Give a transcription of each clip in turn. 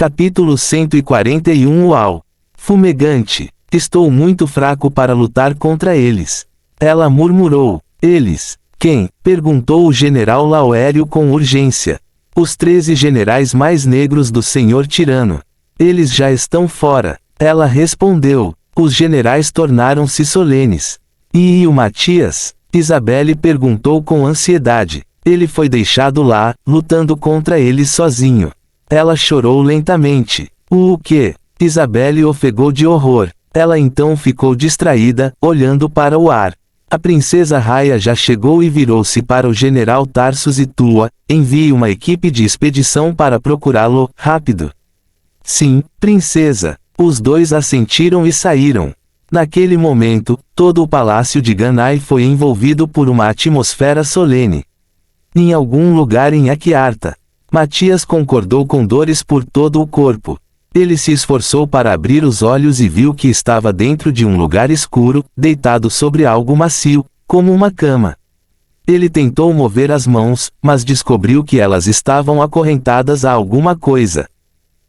Capítulo 141. Uau! Fumegante! Estou muito fraco para lutar contra eles. Ela murmurou. Eles? Quem? Perguntou o general Laoério com urgência. Os 13 generais mais negros do senhor tirano. Eles já estão fora. Ela respondeu. Os generais tornaram-se solenes. E o Matias? Isabelle perguntou com ansiedade. Ele foi deixado lá, lutando contra eles sozinho. Ela chorou lentamente. O quê? Isabelle ofegou de horror. Ela então ficou distraída, olhando para o ar. A princesa Raia já chegou e virou-se para o general Tarsus e Tua, envie uma equipe de expedição para procurá-lo, rápido. Sim, princesa. Os dois assentiram e saíram. Naquele momento, todo o palácio de Ganai foi envolvido por uma atmosfera solene. Em algum lugar em Aquiarta, Matias concordou com dores por todo o corpo. Ele se esforçou para abrir os olhos e viu que estava dentro de um lugar escuro, deitado sobre algo macio, como uma cama. Ele tentou mover as mãos, mas descobriu que elas estavam acorrentadas a alguma coisa.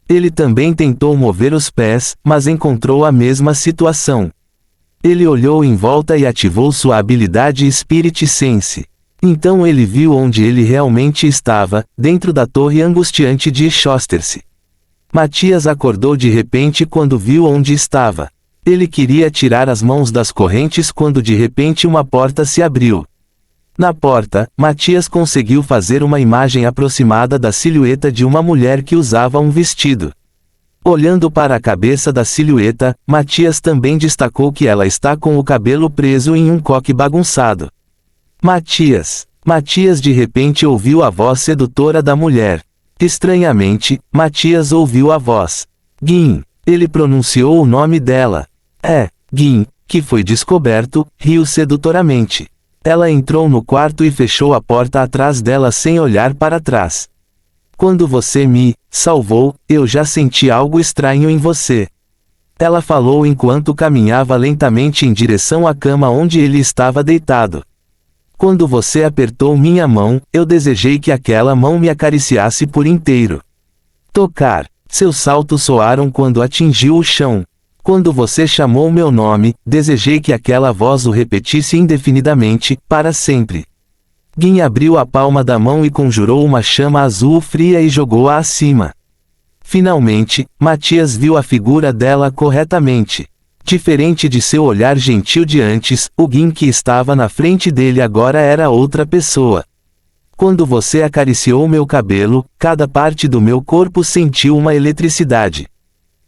Ele também tentou mover os pés, mas encontrou a mesma situação. Ele olhou em volta e ativou sua habilidade Spirit Sense. Então ele viu onde ele realmente estava, dentro da torre angustiante de Shosterse. Matias acordou de repente quando viu onde estava. Ele queria tirar as mãos das correntes quando de repente uma porta se abriu. Na porta, Matias conseguiu fazer uma imagem aproximada da silhueta de uma mulher que usava um vestido. Olhando para a cabeça da silhueta, Matias também destacou que ela está com o cabelo preso em um coque bagunçado. Matias de repente ouviu a voz sedutora da mulher. Estranhamente, Matias ouviu a voz. Gin. Ele pronunciou o nome dela. Gin, que foi descoberto, riu sedutoramente. Ela entrou no quarto e fechou a porta atrás dela sem olhar para trás. Quando você me salvou, eu já senti algo estranho em você. Ela falou enquanto caminhava lentamente em direção à cama onde ele estava deitado. Quando você apertou minha mão, eu desejei que aquela mão me acariciasse por inteiro. Tocar. Seus saltos soaram quando atingiu o chão. Quando você chamou meu nome, desejei que aquela voz o repetisse indefinidamente, para sempre. Gin abriu a palma da mão e conjurou uma chama azul fria e jogou-a acima. Finalmente, Matias viu a figura dela corretamente. Diferente de seu olhar gentil de antes, o Gin que estava na frente dele agora era outra pessoa. Quando você acariciou meu cabelo, cada parte do meu corpo sentiu uma eletricidade.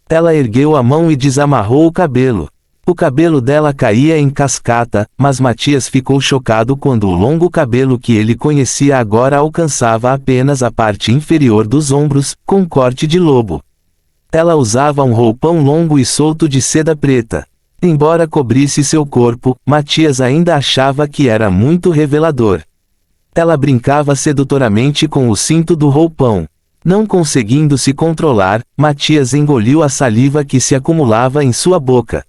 Ela ergueu a mão e desamarrou o cabelo. O cabelo dela caía em cascata, mas Matias ficou chocado quando o longo cabelo que ele conhecia agora alcançava apenas a parte inferior dos ombros, com corte de lobo. Ela usava um roupão longo e solto de seda preta. Embora cobrisse seu corpo, Matias ainda achava que era muito revelador. Ela brincava sedutoramente com o cinto do roupão. Não conseguindo se controlar, Matias engoliu a saliva que se acumulava em sua boca.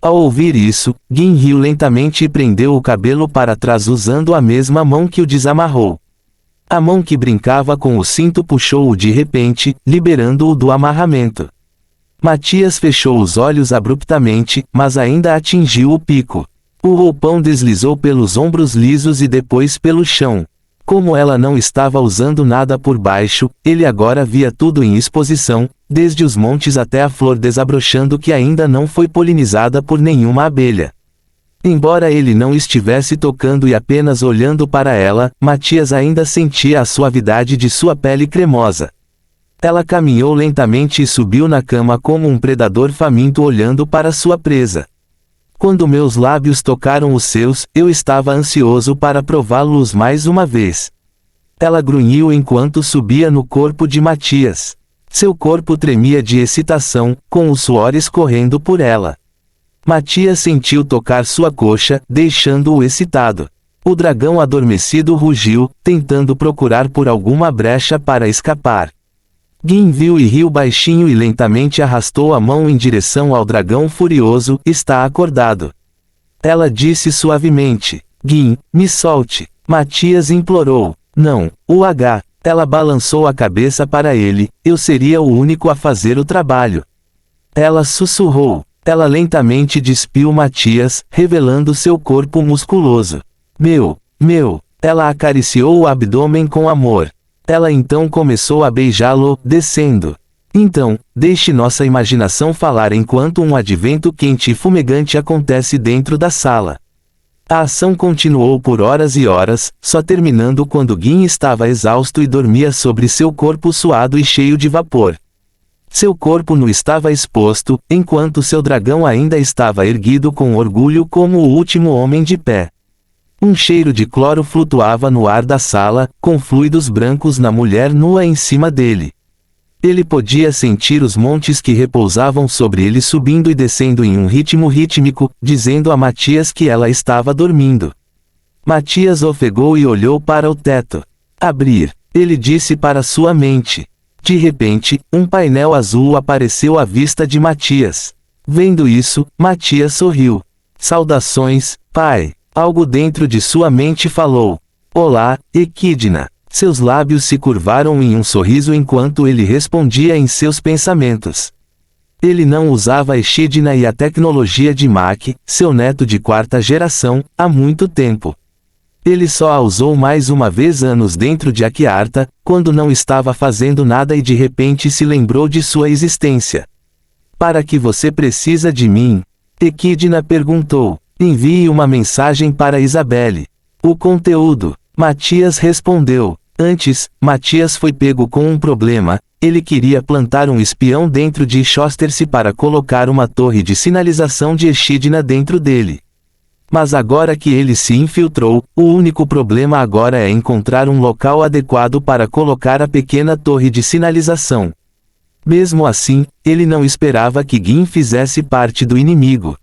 Ao ouvir isso, Gin riu lentamente e prendeu o cabelo para trás usando a mesma mão que o desamarrou. A mão que brincava com o cinto puxou-o de repente, liberando-o do amarramento. Matias fechou os olhos abruptamente, mas ainda atingiu o pico. O roupão deslizou pelos ombros lisos e depois pelo chão. Como ela não estava usando nada por baixo, ele agora via tudo em exposição, desde os montes até a flor desabrochando que ainda não foi polinizada por nenhuma abelha. Embora ele não estivesse tocando e apenas olhando para ela, Matias ainda sentia a suavidade de sua pele cremosa. Ela caminhou lentamente e subiu na cama como um predador faminto olhando para sua presa. Quando meus lábios tocaram os seus, eu estava ansioso para prová-los mais uma vez. Ela grunhiu enquanto subia no corpo de Matias. Seu corpo tremia de excitação, com o suor escorrendo por ela. Matias sentiu tocar sua coxa, deixando-o excitado. O dragão adormecido rugiu, tentando procurar por alguma brecha para escapar. Gin viu e riu baixinho e lentamente arrastou a mão em direção ao dragão furioso. Está acordado. Ela disse suavemente. Gin, me solte. Matias implorou. Não, Ela balançou a cabeça para ele, eu seria o único a fazer o trabalho. Ela sussurrou. Ela lentamente despiu Matias, revelando seu corpo musculoso. Meu. Ela acariciou o abdômen com amor. Ela então começou a beijá-lo, descendo. Então, deixe nossa imaginação falar enquanto um advento quente e fumegante acontece dentro da sala. A ação continuou por horas e horas, só terminando quando Gin estava exausto e dormia sobre seu corpo suado e cheio de vapor. Seu corpo nu estava exposto, enquanto seu dragão ainda estava erguido com orgulho como o último homem de pé. Um cheiro de cloro flutuava no ar da sala, com fluidos brancos na mulher nua em cima dele. Ele podia sentir os montes que repousavam sobre ele subindo e descendo em um ritmo rítmico, dizendo a Matias que ela estava dormindo. Matias ofegou e olhou para o teto. Abrir. Ele disse para sua mente. De repente, um painel azul apareceu à vista de Matias. Vendo isso, Matias sorriu. Saudações, pai. Algo dentro de sua mente falou. Olá, Equidna. Seus lábios se curvaram em um sorriso enquanto ele respondia em seus pensamentos. Ele não usava a Equidna e a tecnologia de Mach, seu neto de quarta geração, há muito tempo. Ele só a usou mais uma vez anos dentro de Aquiarta, quando não estava fazendo nada e de repente se lembrou de sua existência. Para que você precisa de mim? Equidna perguntou. Envie uma mensagem para Isabelle. O conteúdo. Matias respondeu. Antes, Matias foi pego com um problema. Ele queria plantar um espião dentro de Shosterse para colocar uma torre de sinalização de Equidna dentro dele. Mas agora que ele se infiltrou, o único problema agora é encontrar um local adequado para colocar a pequena torre de sinalização. Mesmo assim, ele não esperava que Gin fizesse parte do inimigo.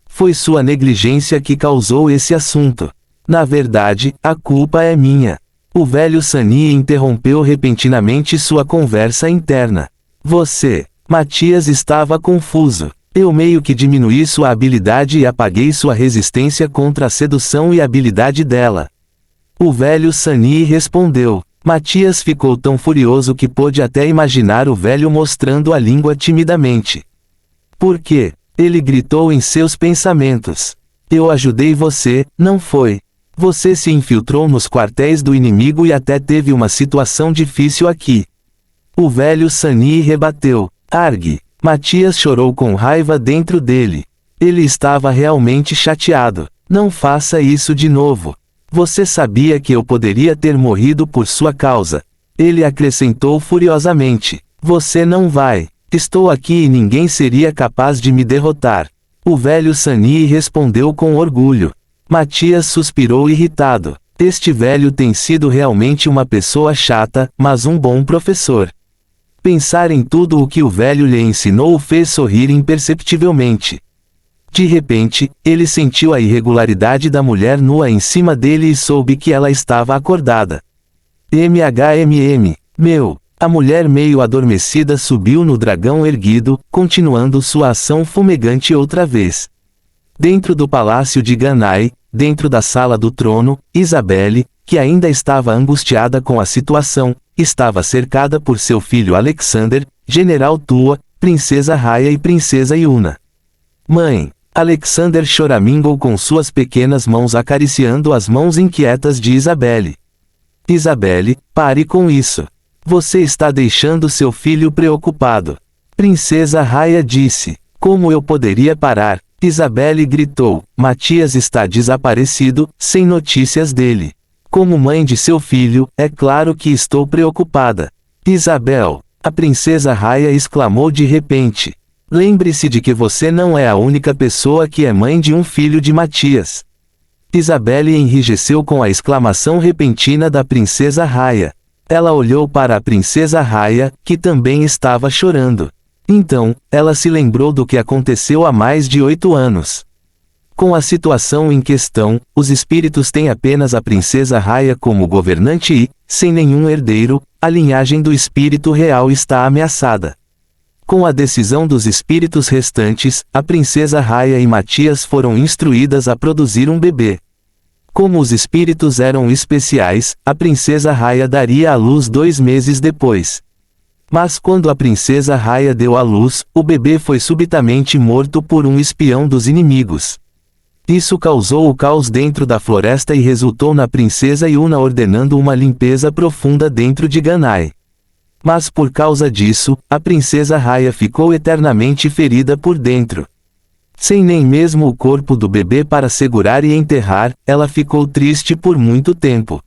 Foi sua negligência que causou esse assunto. Na verdade, a culpa é minha. O velho Sunny interrompeu repentinamente sua conversa interna. Matias estava confuso. Eu meio que diminuí sua habilidade e apaguei sua resistência contra a sedução e habilidade dela. O velho Sunny respondeu. Matias ficou tão furioso que pôde até imaginar o velho mostrando a língua timidamente. Por quê? Ele gritou em seus pensamentos. Eu ajudei você, não foi? Você se infiltrou nos quartéis do inimigo e até teve uma situação difícil aqui. O velho Sunny rebateu. Arg. Matias chorou com raiva dentro dele. Ele estava realmente chateado. Não faça isso de novo. Você sabia que eu poderia ter morrido por sua causa. Ele acrescentou furiosamente. Você não vai. Estou aqui e ninguém seria capaz de me derrotar. O velho Sunny respondeu com orgulho. Matias suspirou irritado. Este velho tem sido realmente uma pessoa chata, mas um bom professor. Pensar em tudo o que o velho lhe ensinou o fez sorrir imperceptivelmente. De repente, ele sentiu a irregularidade da mulher nua em cima dele e soube que ela estava acordada. Meu! A mulher meio adormecida subiu no dragão erguido, continuando sua ação fumegante outra vez. Dentro do palácio de Ganai, dentro da sala do trono, Isabelle, que ainda estava angustiada com a situação, estava cercada por seu filho Alexander, General Tua, Princesa Raya e Princesa Yuna. Mãe! Alexander choramingou com suas pequenas mãos acariciando as mãos inquietas de Isabelle. Isabelle, pare com isso. Você está deixando seu filho preocupado. Princesa Raya disse. Como eu poderia parar? Isabelle gritou. Matias está desaparecido, sem notícias dele. Como mãe de seu filho, é claro que estou preocupada. Isabel! A princesa Raya exclamou de repente. Lembre-se de que você não é a única pessoa que é mãe de um filho de Matias. Isabelle enrijeceu com a exclamação repentina da princesa Raya. Ela olhou para a princesa Raya, que também estava chorando. Então, ela se lembrou do que aconteceu há mais de 8 anos. Com a situação em questão, os espíritos têm apenas a princesa Raya como governante e, sem nenhum herdeiro, a linhagem do espírito real está ameaçada. Com a decisão dos espíritos restantes, a princesa Raya e Matias foram instruídas a produzir um bebê. Como os espíritos eram especiais, a princesa Raya daria à luz 2 meses depois. Mas quando a princesa Raya deu à luz, o bebê foi subitamente morto por um espião dos inimigos. Isso causou o caos dentro da floresta e resultou na princesa Yuna ordenando uma limpeza profunda dentro de Ganai. Mas por causa disso, a princesa Raya ficou eternamente ferida por dentro. Sem nem mesmo o corpo do bebê para segurar e enterrar, ela ficou triste por muito tempo.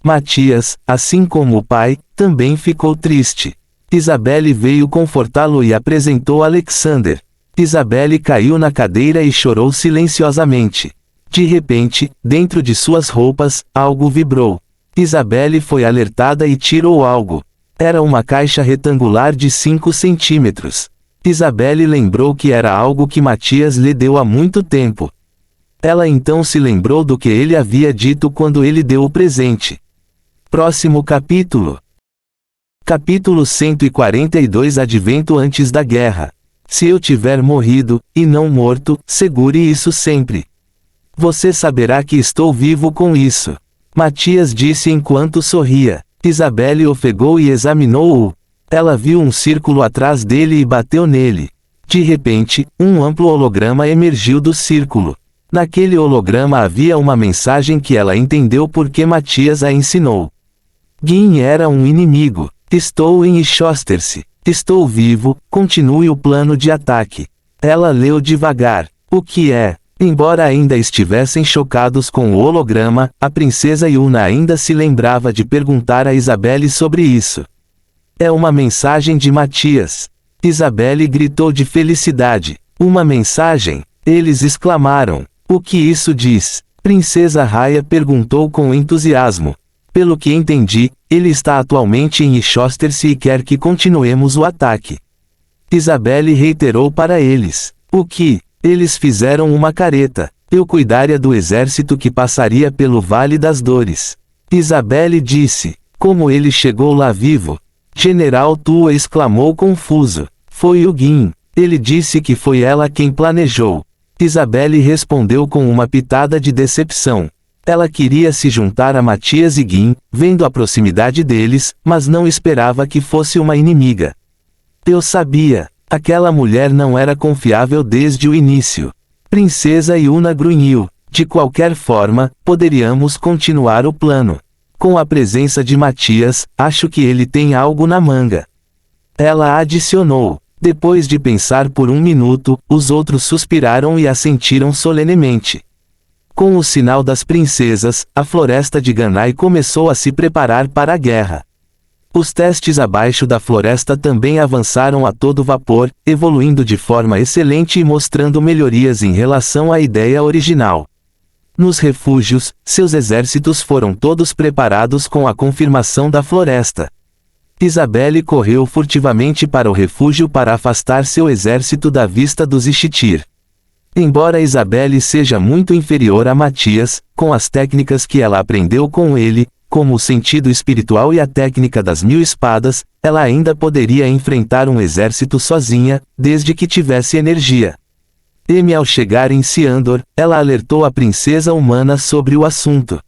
Matias, assim como o pai, também ficou triste. Isabelle veio confortá-lo e apresentou Alexander. Isabelle caiu na cadeira e chorou silenciosamente. De repente, dentro de suas roupas, algo vibrou. Isabelle foi alertada e tirou algo. Era uma caixa retangular de 5 centímetros. Isabelle lembrou que era algo que Matias lhe deu há muito tempo. Ela então se lembrou do que ele havia dito quando ele deu o presente. Próximo capítulo. Capítulo 142 Advento antes da guerra. Se eu tiver morrido, e não morto, segure isso sempre. Você saberá que estou vivo com isso. Matias disse enquanto sorria. Isabelle ofegou e examinou-o. Ela viu um círculo atrás dele e bateu nele. De repente, um amplo holograma emergiu do círculo. Naquele holograma havia uma mensagem que ela entendeu porque Matias a ensinou. Gin era um inimigo. Estou em Ichosterse. Estou vivo, continue o plano de ataque. Ela leu devagar. O que é? Embora ainda estivessem chocados com o holograma, a princesa Yuna ainda se lembrava de perguntar a Isabelle sobre isso. É uma mensagem de Matias. Isabelle gritou de felicidade. Uma mensagem? Eles exclamaram. O que isso diz? Princesa Raya perguntou com entusiasmo. Pelo que entendi, ele está atualmente em Ichosterse e quer que continuemos o ataque. Isabelle reiterou para eles. O que? Eles fizeram uma careta. Eu cuidaria do exército que passaria pelo Vale das Dores. Isabelle disse. Como ele chegou lá vivo? General Tua exclamou confuso. Foi o Gin. Ele disse que foi ela quem planejou. Isabelle respondeu com uma pitada de decepção. Ela queria se juntar a Matias e Gin, vendo a proximidade deles, mas não esperava que fosse uma inimiga. Eu sabia. Aquela mulher não era confiável desde o início. Princesa Yuna grunhiu. De qualquer forma, poderíamos continuar o plano. Com a presença de Matias, acho que ele tem algo na manga. Ela adicionou. Depois de pensar por um minuto, os outros suspiraram e assentiram solenemente. Com o sinal das princesas, a floresta de Ganai começou a se preparar para a guerra. Os testes abaixo da floresta também avançaram a todo vapor, evoluindo de forma excelente e mostrando melhorias em relação à ideia original. Nos refúgios, seus exércitos foram todos preparados com a confirmação da floresta. Isabelle correu furtivamente para o refúgio para afastar seu exército da vista dos Ishitir. Embora Isabelle seja muito inferior a Matias, com as técnicas que ela aprendeu com ele, como o sentido espiritual e a técnica das 1000 espadas, ela ainda poderia enfrentar um exército sozinha, desde que tivesse energia. Ao chegar em Ciandor, ela alertou a princesa humana sobre o assunto.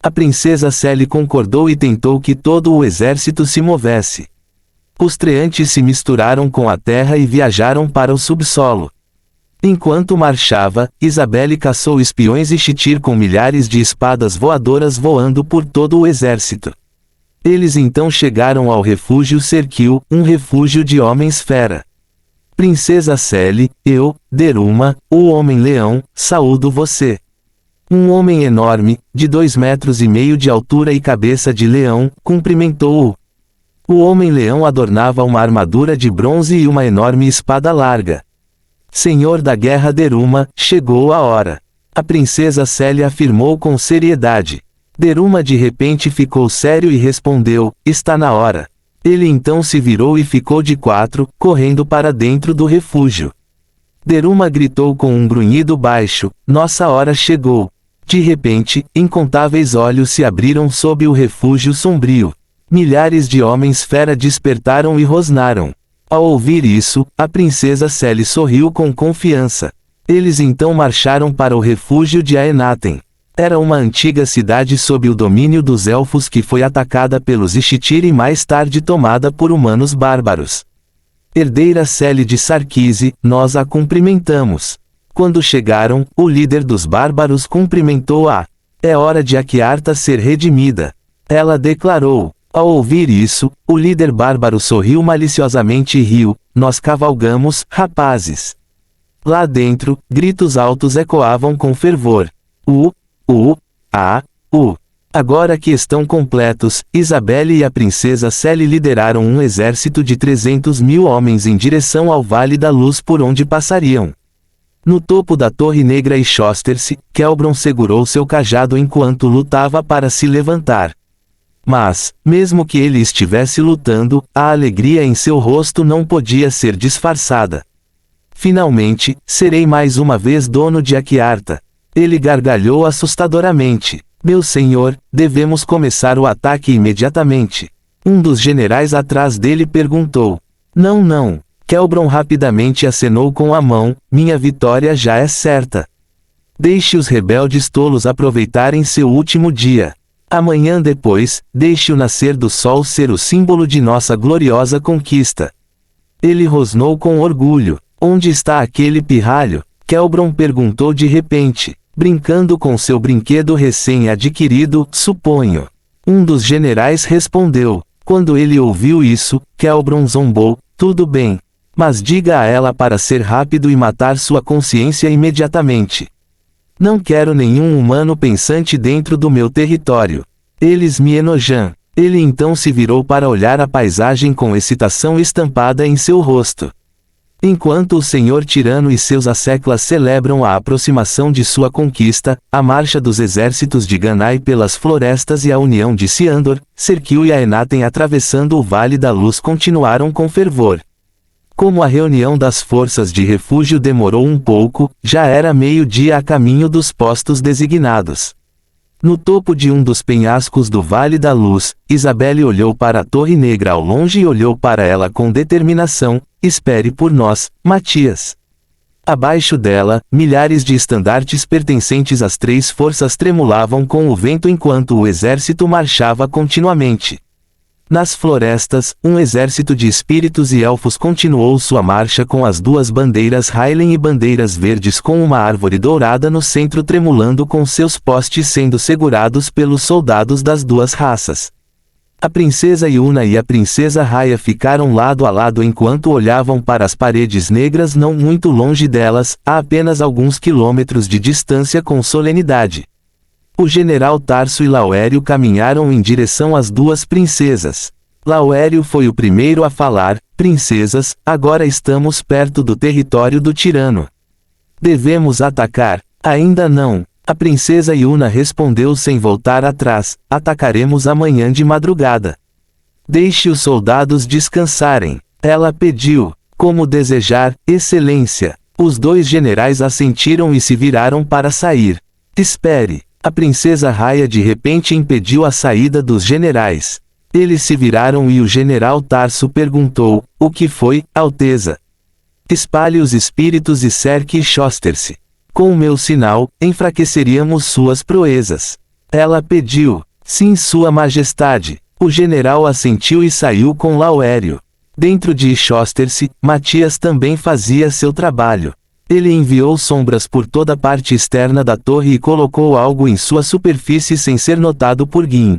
A princesa Celi concordou e tentou que todo o exército se movesse. Os treantes se misturaram com a terra e viajaram para o subsolo. Enquanto marchava, Isabelle caçou espiões Ishitir com milhares de espadas voadoras voando por todo o exército. Eles então chegaram ao refúgio Serquil, um refúgio de homens-fera. Princesa Celi, eu, Deruma, o Homem-Leão, saúdo você. Um homem enorme, de 2,5 metros de altura e cabeça de leão, cumprimentou-o. O Homem-Leão adornava uma armadura de bronze e uma enorme espada larga. Senhor da Guerra Deruma, chegou a hora. A princesa Celi afirmou com seriedade. Deruma de repente ficou sério e respondeu, está na hora. Ele então se virou e ficou de 4, correndo para dentro do refúgio. Deruma gritou com um grunhido baixo, nossa hora chegou. De repente, incontáveis olhos se abriram sob o refúgio sombrio. Milhares de homens-fera despertaram e rosnaram. Ao ouvir isso, a princesa Celi sorriu com confiança. Eles então marcharam para o refúgio de Aenaten. Era uma antiga cidade sob o domínio dos elfos que foi atacada pelos Ishitir e mais tarde tomada por humanos bárbaros. Herdeira Cele de Sarkise, nós a cumprimentamos. Quando chegaram, o líder dos bárbaros cumprimentou-a. É hora de Aquiarta ser redimida. Ela declarou. Ao ouvir isso, o líder bárbaro sorriu maliciosamente e riu. Nós cavalgamos, rapazes. Lá dentro, gritos altos ecoavam com fervor. Agora que estão completos, Isabelle e a princesa Cele lideraram um exército de 300.000 homens em direção ao Vale da Luz por onde passariam. No topo da Torre Negra e Shoster-se, Kelbron segurou seu cajado enquanto lutava para se levantar. Mas, mesmo que ele estivesse lutando, a alegria em seu rosto não podia ser disfarçada. Finalmente, serei mais uma vez dono de Aquiarta. Ele gargalhou assustadoramente. Meu senhor, devemos começar o ataque imediatamente. Um dos generais atrás dele perguntou. Não. Kelbron rapidamente acenou com a mão, minha vitória já é certa. Deixe os rebeldes tolos aproveitarem seu último dia. Amanhã depois, deixe o nascer do sol ser o símbolo de nossa gloriosa conquista. Ele rosnou com orgulho. Onde está aquele pirralho? Kelbron perguntou de repente. Brincando com seu brinquedo recém-adquirido, suponho. Um dos generais respondeu. Quando ele ouviu isso, Kelbron zombou. Tudo bem. Mas diga a ela para ser rápido e matar sua consciência imediatamente. Não quero nenhum humano pensante dentro do meu território. Eles me enojam. Ele então se virou para olhar a paisagem com excitação estampada em seu rosto. Enquanto o senhor tirano e seus asseclas celebram a aproximação de sua conquista, a marcha dos exércitos de Ganai pelas florestas e a união de Siandor, Serquil e Aenaten atravessando o Vale da Luz continuaram com fervor. Como a reunião das forças de refúgio demorou um pouco, já era meio-dia a caminho dos postos designados. No topo de um dos penhascos do Vale da Luz, Isabelle olhou para a Torre Negra ao longe e olhou para ela com determinação. Espere por nós, Matias. Abaixo dela, milhares de estandartes pertencentes às três forças tremulavam com o vento enquanto o exército marchava continuamente. Nas florestas, um exército de espíritos e elfos continuou sua marcha com as duas bandeiras Hylen e bandeiras verdes com uma árvore dourada no centro tremulando com seus postes sendo segurados pelos soldados das duas raças. A princesa Yuna e a princesa Raya ficaram lado a lado enquanto olhavam para as paredes negras não muito longe delas, a apenas alguns quilômetros de distância com solenidade. O general Tarso e Lauério caminharam em direção às duas princesas. Lauério foi o primeiro a falar, princesas, agora estamos perto do território do tirano. Devemos atacar? Ainda não. A princesa Yuna respondeu sem voltar atrás, atacaremos amanhã de madrugada. Deixe os soldados descansarem. Ela pediu. Como desejar, excelência. Os dois generais assentiram e se viraram para sair. Espere. A princesa Raya de repente impediu a saída dos generais. Eles se viraram e o general Tarso perguntou, o que foi, Alteza? Espalhe os espíritos e cerque Shoster-se. Com o meu sinal, enfraqueceríamos suas proezas. Ela pediu. Sim, sua majestade. O general assentiu e saiu com Lauério. Dentro de Shoster-se, Matias também fazia seu trabalho. Ele enviou sombras por toda a parte externa da torre e colocou algo em sua superfície sem ser notado por Gin.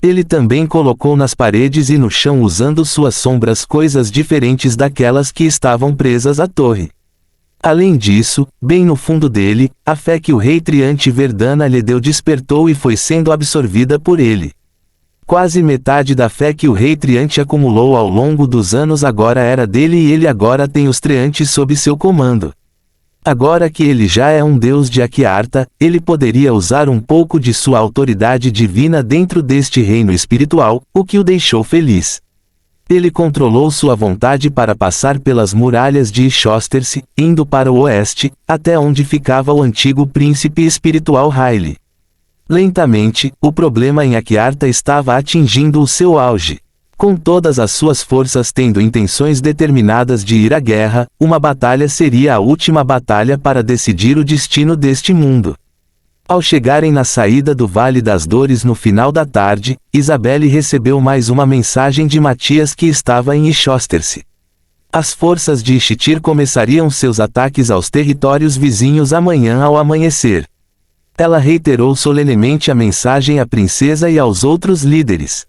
Ele também colocou nas paredes e no chão usando suas sombras coisas diferentes daquelas que estavam presas à torre. Além disso, bem no fundo dele, a fé que o rei Triante Verdana lhe deu despertou e foi sendo absorvida por ele. Quase metade da fé que o rei Triante acumulou ao longo dos anos agora era dele e ele agora tem os Triantes sob seu comando. Agora que ele já é um deus de Aquiarta, ele poderia usar um pouco de sua autoridade divina dentro deste reino espiritual, o que o deixou feliz. Ele controlou sua vontade para passar pelas muralhas de Shoster-se, indo para o oeste, até onde ficava o antigo príncipe espiritual Haile. Lentamente, o problema em Aquiarta estava atingindo o seu auge. Com todas as suas forças tendo intenções determinadas de ir à guerra, uma batalha seria a última batalha para decidir o destino deste mundo. Ao chegarem na saída do Vale das Dores no final da tarde, Isabelle recebeu mais uma mensagem de Matias que estava em Ichosterse. As forças de Ishtir começariam seus ataques aos territórios vizinhos amanhã ao amanhecer. Ela reiterou solenemente a mensagem à princesa e aos outros líderes.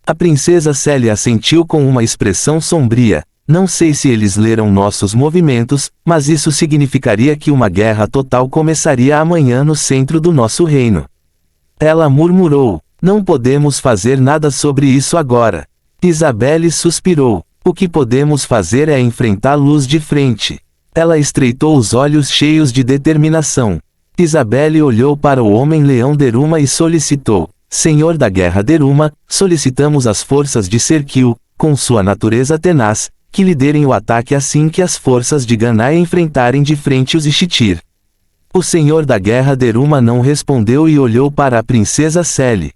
A princesa Célia assentiu com uma expressão sombria. Não sei se eles leram nossos movimentos, mas isso significaria que uma guerra total começaria amanhã no centro do nosso reino. Ela murmurou. Não podemos fazer nada sobre isso agora. Isabelle suspirou. O que podemos fazer é enfrentá-los de frente. Ela estreitou os olhos cheios de determinação. Isabelle olhou para o homem-leão Deruma e solicitou. Senhor da guerra Deruma, solicitamos as forças de Serquil, com sua natureza tenaz, que liderem o ataque assim que as forças de Ganai enfrentarem de frente os Ishtir. O senhor da guerra Deruma não respondeu e olhou para a princesa Célia.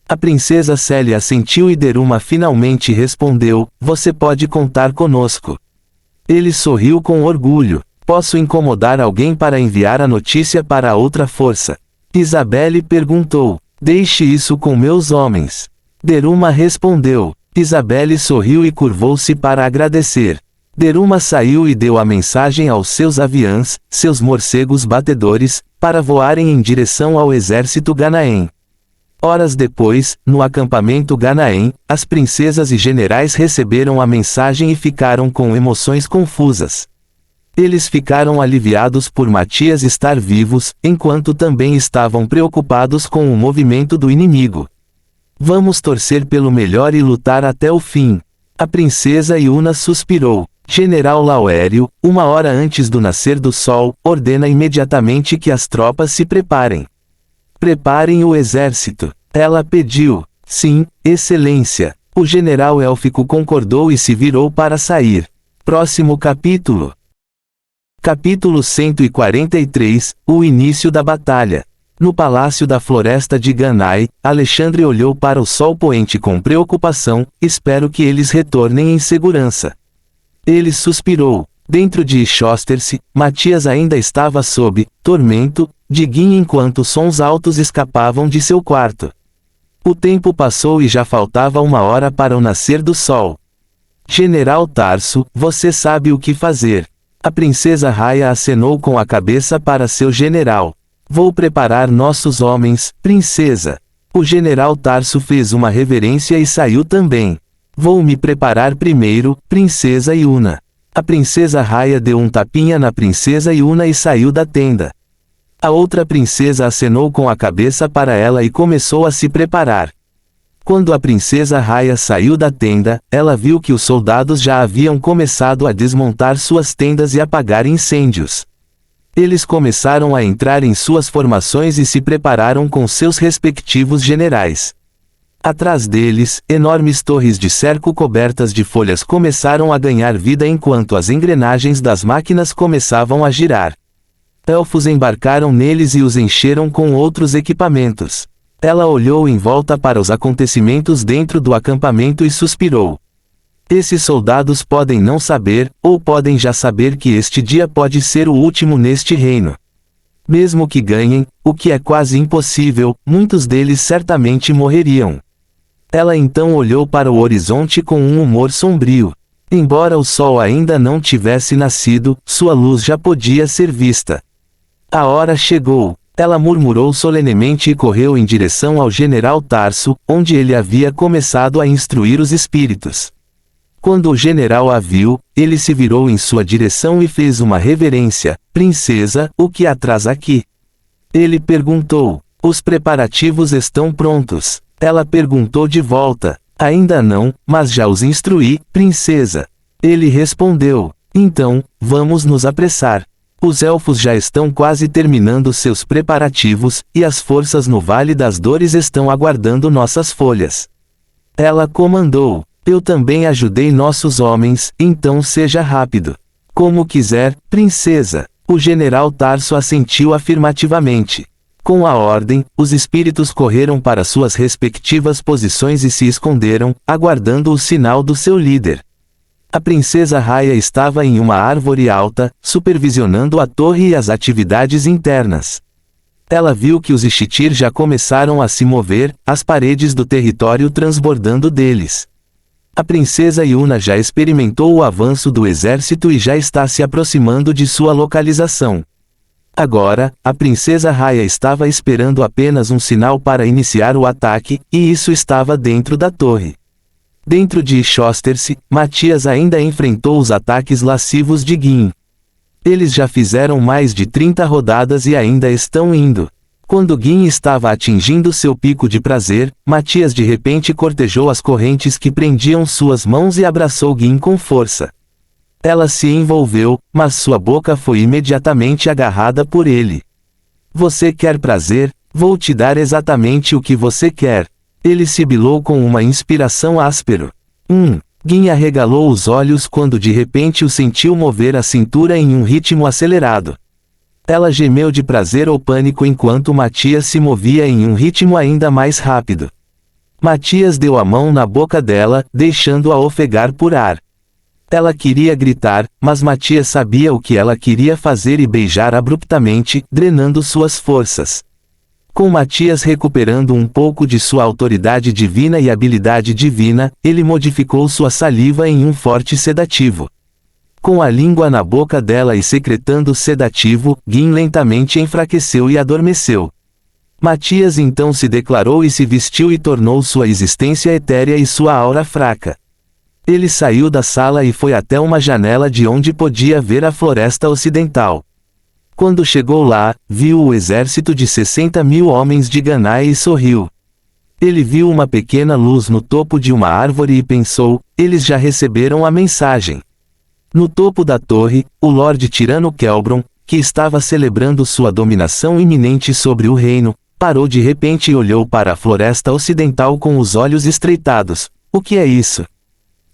A princesa Célia assentiu e Deruma finalmente respondeu, você pode contar conosco. Ele sorriu com orgulho. Posso incomodar alguém para enviar a notícia para a outra força? Isabelle perguntou. Deixe isso com meus homens. Deruma respondeu. Isabelle sorriu e curvou-se para agradecer. Deruma saiu e deu a mensagem aos seus aviãs, seus morcegos batedores, para voarem em direção ao exército Ganaém. Horas depois, no acampamento Ganaém, as princesas e generais receberam a mensagem e ficaram com emoções confusas. Eles ficaram aliviados por Matias estar vivos, enquanto também estavam preocupados com o movimento do inimigo. Vamos torcer pelo melhor e lutar até o fim. A princesa Yuna suspirou. General Lauério, 1 hora antes do nascer do sol, ordena imediatamente que as tropas se preparem. Preparem o exército. Ela pediu. Sim, excelência. O general élfico concordou e se virou para sair. Próximo capítulo. Capítulo 143, o início da batalha. No palácio da floresta de Ganai, Alexandre olhou para o sol poente com preocupação, espero que eles retornem em segurança. Ele suspirou. Dentro de Ichosterse, Matias ainda estava sob tormento de Gin enquanto sons altos escapavam de seu quarto. O tempo passou e já faltava 1 hora para o nascer do sol. General Tarso, você sabe o que fazer. A princesa Raya acenou com a cabeça para seu general. Vou preparar nossos homens, princesa. O general Tarso fez uma reverência e saiu também. Vou me preparar primeiro, princesa Yuna. A princesa Raya deu um tapinha na princesa Yuna e saiu da tenda. A outra princesa acenou com a cabeça para ela e começou a se preparar. Quando a princesa Raya saiu da tenda, ela viu que os soldados já haviam começado a desmontar suas tendas e apagar incêndios. Eles começaram a entrar em suas formações e se prepararam com seus respectivos generais. Atrás deles, enormes torres de cerco cobertas de folhas começaram a ganhar vida enquanto as engrenagens das máquinas começavam a girar. Elfos embarcaram neles e os encheram com outros equipamentos. Ela olhou em volta para os acontecimentos dentro do acampamento e suspirou. Esses soldados podem não saber, ou podem já saber que este dia pode ser o último neste reino. Mesmo que ganhem, o que é quase impossível, muitos deles certamente morreriam. Ela então olhou para o horizonte com um humor sombrio. Embora o sol ainda não tivesse nascido, sua luz já podia ser vista. A hora chegou. Ela murmurou solenemente e correu em direção ao general Tarso, onde ele havia começado a instruir os espíritos. Quando o general a viu, ele se virou em sua direção e fez uma reverência. Princesa, o que há traz aqui? Ele perguntou. Os preparativos estão prontos. Ela perguntou de volta. Ainda não, mas já os instruí, princesa. Ele respondeu. Então, vamos nos apressar. Os elfos já estão quase terminando seus preparativos, e as forças no Vale das Dores estão aguardando nossas folhas. Ela comandou. Eu também ajudei nossos homens, então seja rápido. Como quiser, princesa. O general Tarso assentiu afirmativamente. Com a ordem, os espíritos correram para suas respectivas posições e se esconderam, aguardando o sinal do seu líder. A princesa Raya estava em uma árvore alta, supervisionando a torre e as atividades internas. Ela viu que os Ishtir já começaram a se mover, as paredes do território transbordando deles. A princesa Yuna já experimentou o avanço do exército e já está se aproximando de sua localização. Agora, a princesa Raya estava esperando apenas um sinal para iniciar o ataque, e isso estava dentro da torre. Dentro de Shosterce, Matias ainda enfrentou os ataques lascivos de Gin. Eles já fizeram mais de 30 rodadas e ainda estão indo. Quando Gin estava atingindo seu pico de prazer, Matias de repente cortejou as correntes que prendiam suas mãos e abraçou Gin com força. Ela se envolveu, mas sua boca foi imediatamente agarrada por ele. Você quer prazer? Vou te dar exatamente o que você quer. Ele sibilou com uma inspiração áspero. Gin arregalou os olhos quando de repente o sentiu mover a cintura em um ritmo acelerado. Ela gemeu de prazer ou pânico enquanto Matias se movia em um ritmo ainda mais rápido. Matias deu a mão na boca dela, deixando-a ofegar por ar. Ela queria gritar, mas Matias sabia o que ela queria fazer e beijar abruptamente, drenando suas forças. Com Matias recuperando um pouco de sua autoridade divina e habilidade divina, ele modificou sua saliva em um forte sedativo. Com a língua na boca dela e secretando sedativo, Gin lentamente enfraqueceu e adormeceu. Matias então se declarou e se vestiu e tornou sua existência etérea e sua aura fraca. Ele saiu da sala e foi até uma janela de onde podia ver a floresta ocidental. Quando chegou lá, viu o exército de 60.000 homens de Ganai e sorriu. Ele viu uma pequena luz no topo de uma árvore e pensou, eles já receberam a mensagem. No topo da torre, o Lorde Tirano Kelbron, que estava celebrando sua dominação iminente sobre o reino, parou de repente e olhou para a floresta ocidental com os olhos estreitados. O que é isso?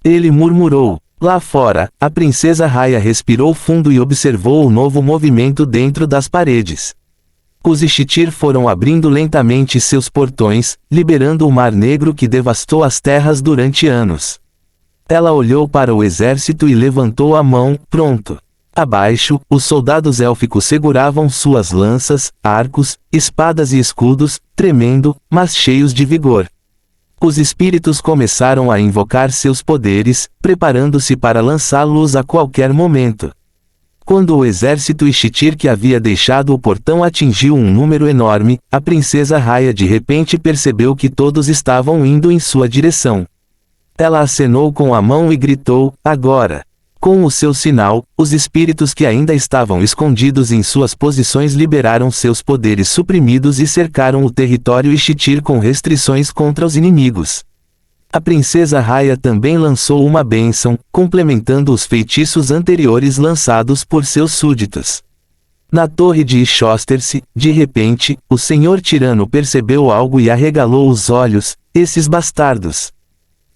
Ele murmurou. Lá fora, a princesa Raya respirou fundo e observou o novo movimento dentro das paredes. Os Ishtir foram abrindo lentamente seus portões, liberando o Mar Negro que devastou as terras durante anos. Ela olhou para o exército e levantou a mão, pronto. Abaixo, os soldados élficos seguravam suas lanças, arcos, espadas e escudos, tremendo, mas cheios de vigor. Os espíritos começaram a invocar seus poderes, preparando-se para lançá-los a qualquer momento. Quando o exército Ishtir que havia deixado o portão atingiu um número enorme, a princesa Raya de repente percebeu que todos estavam indo em sua direção. Ela acenou com a mão e gritou, agora! Com o seu sinal, os espíritos que ainda estavam escondidos em suas posições liberaram seus poderes suprimidos e cercaram o território Ishtir com restrições contra os inimigos. A princesa Raya também lançou uma bênção, complementando os feitiços anteriores lançados por seus súditos. Na torre de Shosterce, de repente, o senhor tirano percebeu algo e arregalou os olhos, esses bastardos.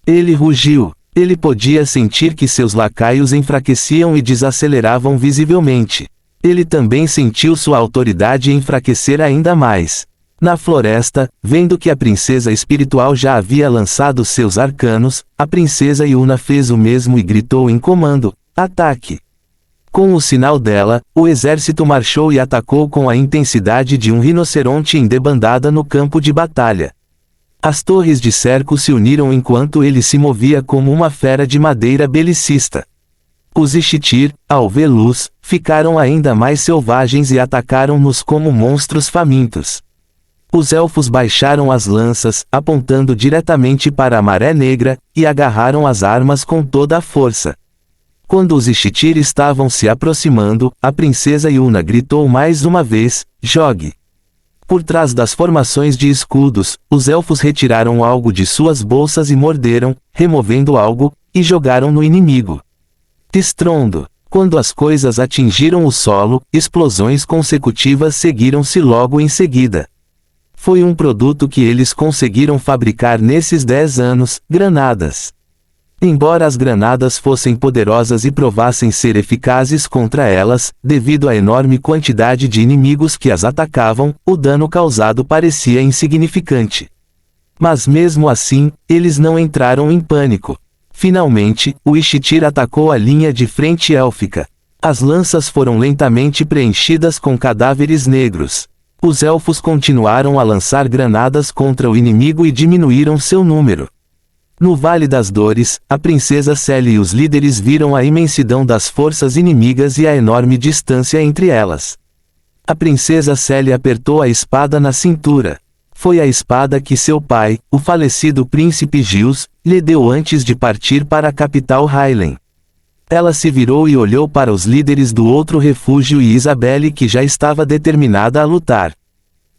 Ele rugiu. Ele podia sentir que seus lacaios enfraqueciam e desaceleravam visivelmente. Ele também sentiu sua autoridade enfraquecer ainda mais. Na floresta, vendo que a princesa espiritual já havia lançado seus arcanos, a princesa Yuna fez o mesmo e gritou em comando, ataque! Com o sinal dela, o exército marchou e atacou com a intensidade de um rinoceronte em debandada no campo de batalha. As torres de cerco se uniram enquanto ele se movia como uma fera de madeira belicista. Os Ishtir, ao ver luz, ficaram ainda mais selvagens e atacaram-nos como monstros famintos. Os elfos baixaram as lanças, apontando diretamente para a Maré Negra, e agarraram as armas com toda a força. Quando os Ishtir estavam se aproximando, a princesa Yuna gritou mais uma vez, jogue! Por trás das formações de escudos, os elfos retiraram algo de suas bolsas e morderam, removendo algo, e jogaram no inimigo. Estrondo. Quando as coisas atingiram o solo, explosões consecutivas seguiram-se logo em seguida. Foi um produto que eles conseguiram fabricar nesses 10 anos, granadas. Embora as granadas fossem poderosas e provassem ser eficazes contra elas, devido à enorme quantidade de inimigos que as atacavam, o dano causado parecia insignificante. Mas mesmo assim, eles não entraram em pânico. Finalmente, o Ishtir atacou a linha de frente élfica. As lanças foram lentamente preenchidas com cadáveres negros. Os elfos continuaram a lançar granadas contra o inimigo e diminuíram seu número. No Vale das Dores, a princesa Célia e os líderes viram a imensidão das forças inimigas e a enorme distância entre elas. A princesa Célia apertou a espada na cintura. Foi a espada que seu pai, o falecido príncipe Gils, lhe deu antes de partir para a capital Hylen. Ela se virou e olhou para os líderes do outro refúgio e Isabelle, que já estava determinada a lutar.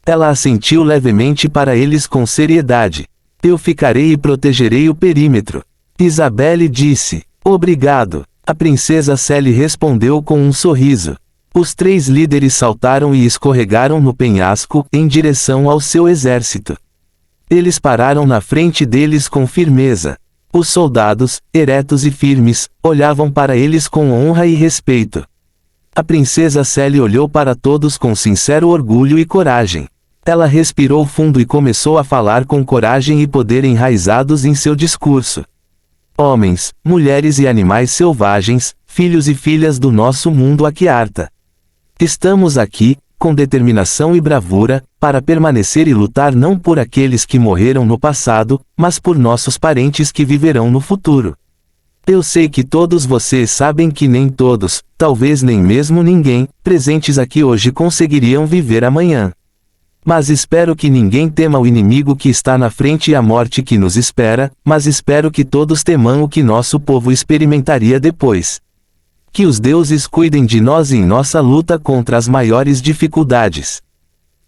Ela assentiu levemente para eles com seriedade. Eu ficarei e protegerei o perímetro. Isabelle disse. Obrigado. A princesa Célia respondeu com um sorriso. Os 3 líderes saltaram e escorregaram no penhasco, em direção ao seu exército. Eles pararam na frente deles com firmeza. Os soldados, eretos e firmes, olhavam para eles com honra e respeito. A princesa Célia olhou para todos com sincero orgulho e coragem. Ela respirou fundo e começou a falar com coragem e poder enraizados em seu discurso. Homens, mulheres e animais selvagens, filhos e filhas do nosso mundo Aquiarta. Estamos aqui, com determinação e bravura, para permanecer e lutar não por aqueles que morreram no passado, mas por nossos parentes que viverão no futuro. Eu sei que todos vocês sabem que nem todos, talvez nem mesmo ninguém, presentes aqui hoje conseguiriam viver amanhã. Mas espero que ninguém tema o inimigo que está na frente e a morte que nos espera, mas espero que todos temam o que nosso povo experimentaria depois. Que os deuses cuidem de nós em nossa luta contra as maiores dificuldades.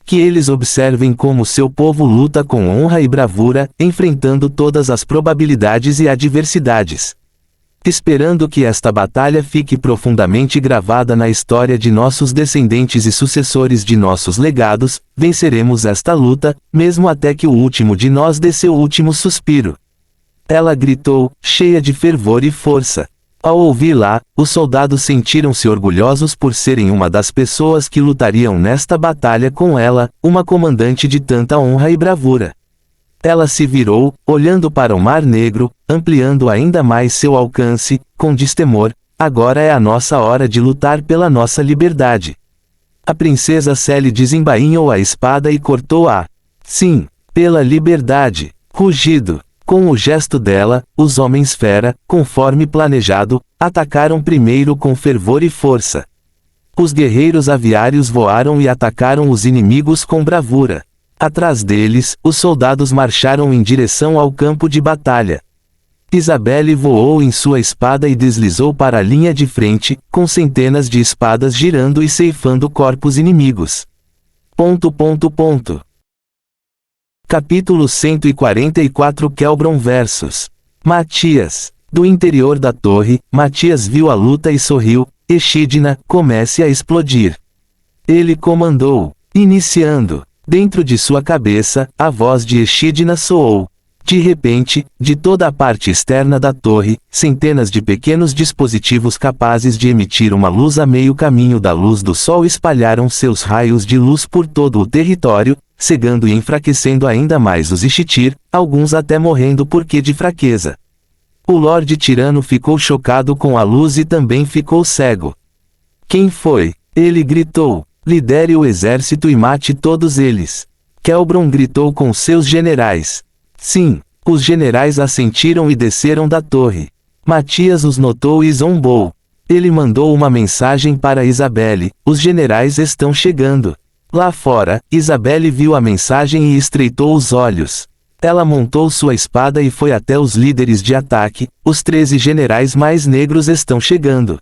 Que eles observem como seu povo luta com honra e bravura, enfrentando todas as probabilidades e adversidades. Esperando que esta batalha fique profundamente gravada na história de nossos descendentes e sucessores de nossos legados, venceremos esta luta, mesmo até que o último de nós dê seu último suspiro. Ela gritou, cheia de fervor e força. Ao ouvi-la, os soldados sentiram-se orgulhosos por serem uma das pessoas que lutariam nesta batalha com ela, uma comandante de tanta honra e bravura. Ela se virou, olhando para o Mar Negro, ampliando ainda mais seu alcance, com destemor. Agora é a nossa hora de lutar pela nossa liberdade. A princesa Célia desembainhou a espada e cortou-a. Sim, pela liberdade. Rugido. Com o gesto dela, os homens fera, conforme planejado, atacaram primeiro com fervor e força. Os guerreiros aviários voaram e atacaram os inimigos com bravura. Atrás deles, os soldados marcharam em direção ao campo de batalha. Isabelle voou em sua espada e deslizou para a linha de frente, com centenas de espadas girando e ceifando corpos inimigos. Capítulo 144 Quelbron vs Matias. Do interior da torre, Matias viu a luta e sorriu. Exídna, comece a explodir. Ele comandou. Iniciando. Dentro de sua cabeça, a voz de Exídna soou. De repente, de toda a parte externa da torre, centenas de pequenos dispositivos capazes de emitir uma luz a meio caminho da luz do sol espalharam seus raios de luz por todo o território, cegando e enfraquecendo ainda mais os Ixtir, alguns até morrendo porque de fraqueza. O Lorde Tirano ficou chocado com a luz e também ficou cego. Quem foi? Ele gritou. Lidere o exército e mate todos eles. Quelbron gritou com seus generais. Sim, os generais assentiram e desceram da torre. Matias os notou e zombou. Ele mandou uma mensagem para Isabelle: os generais estão chegando. Lá fora, Isabelle viu a mensagem e estreitou os olhos. Ela montou sua espada e foi até os líderes de ataque. Os 13 generais mais negros estão chegando.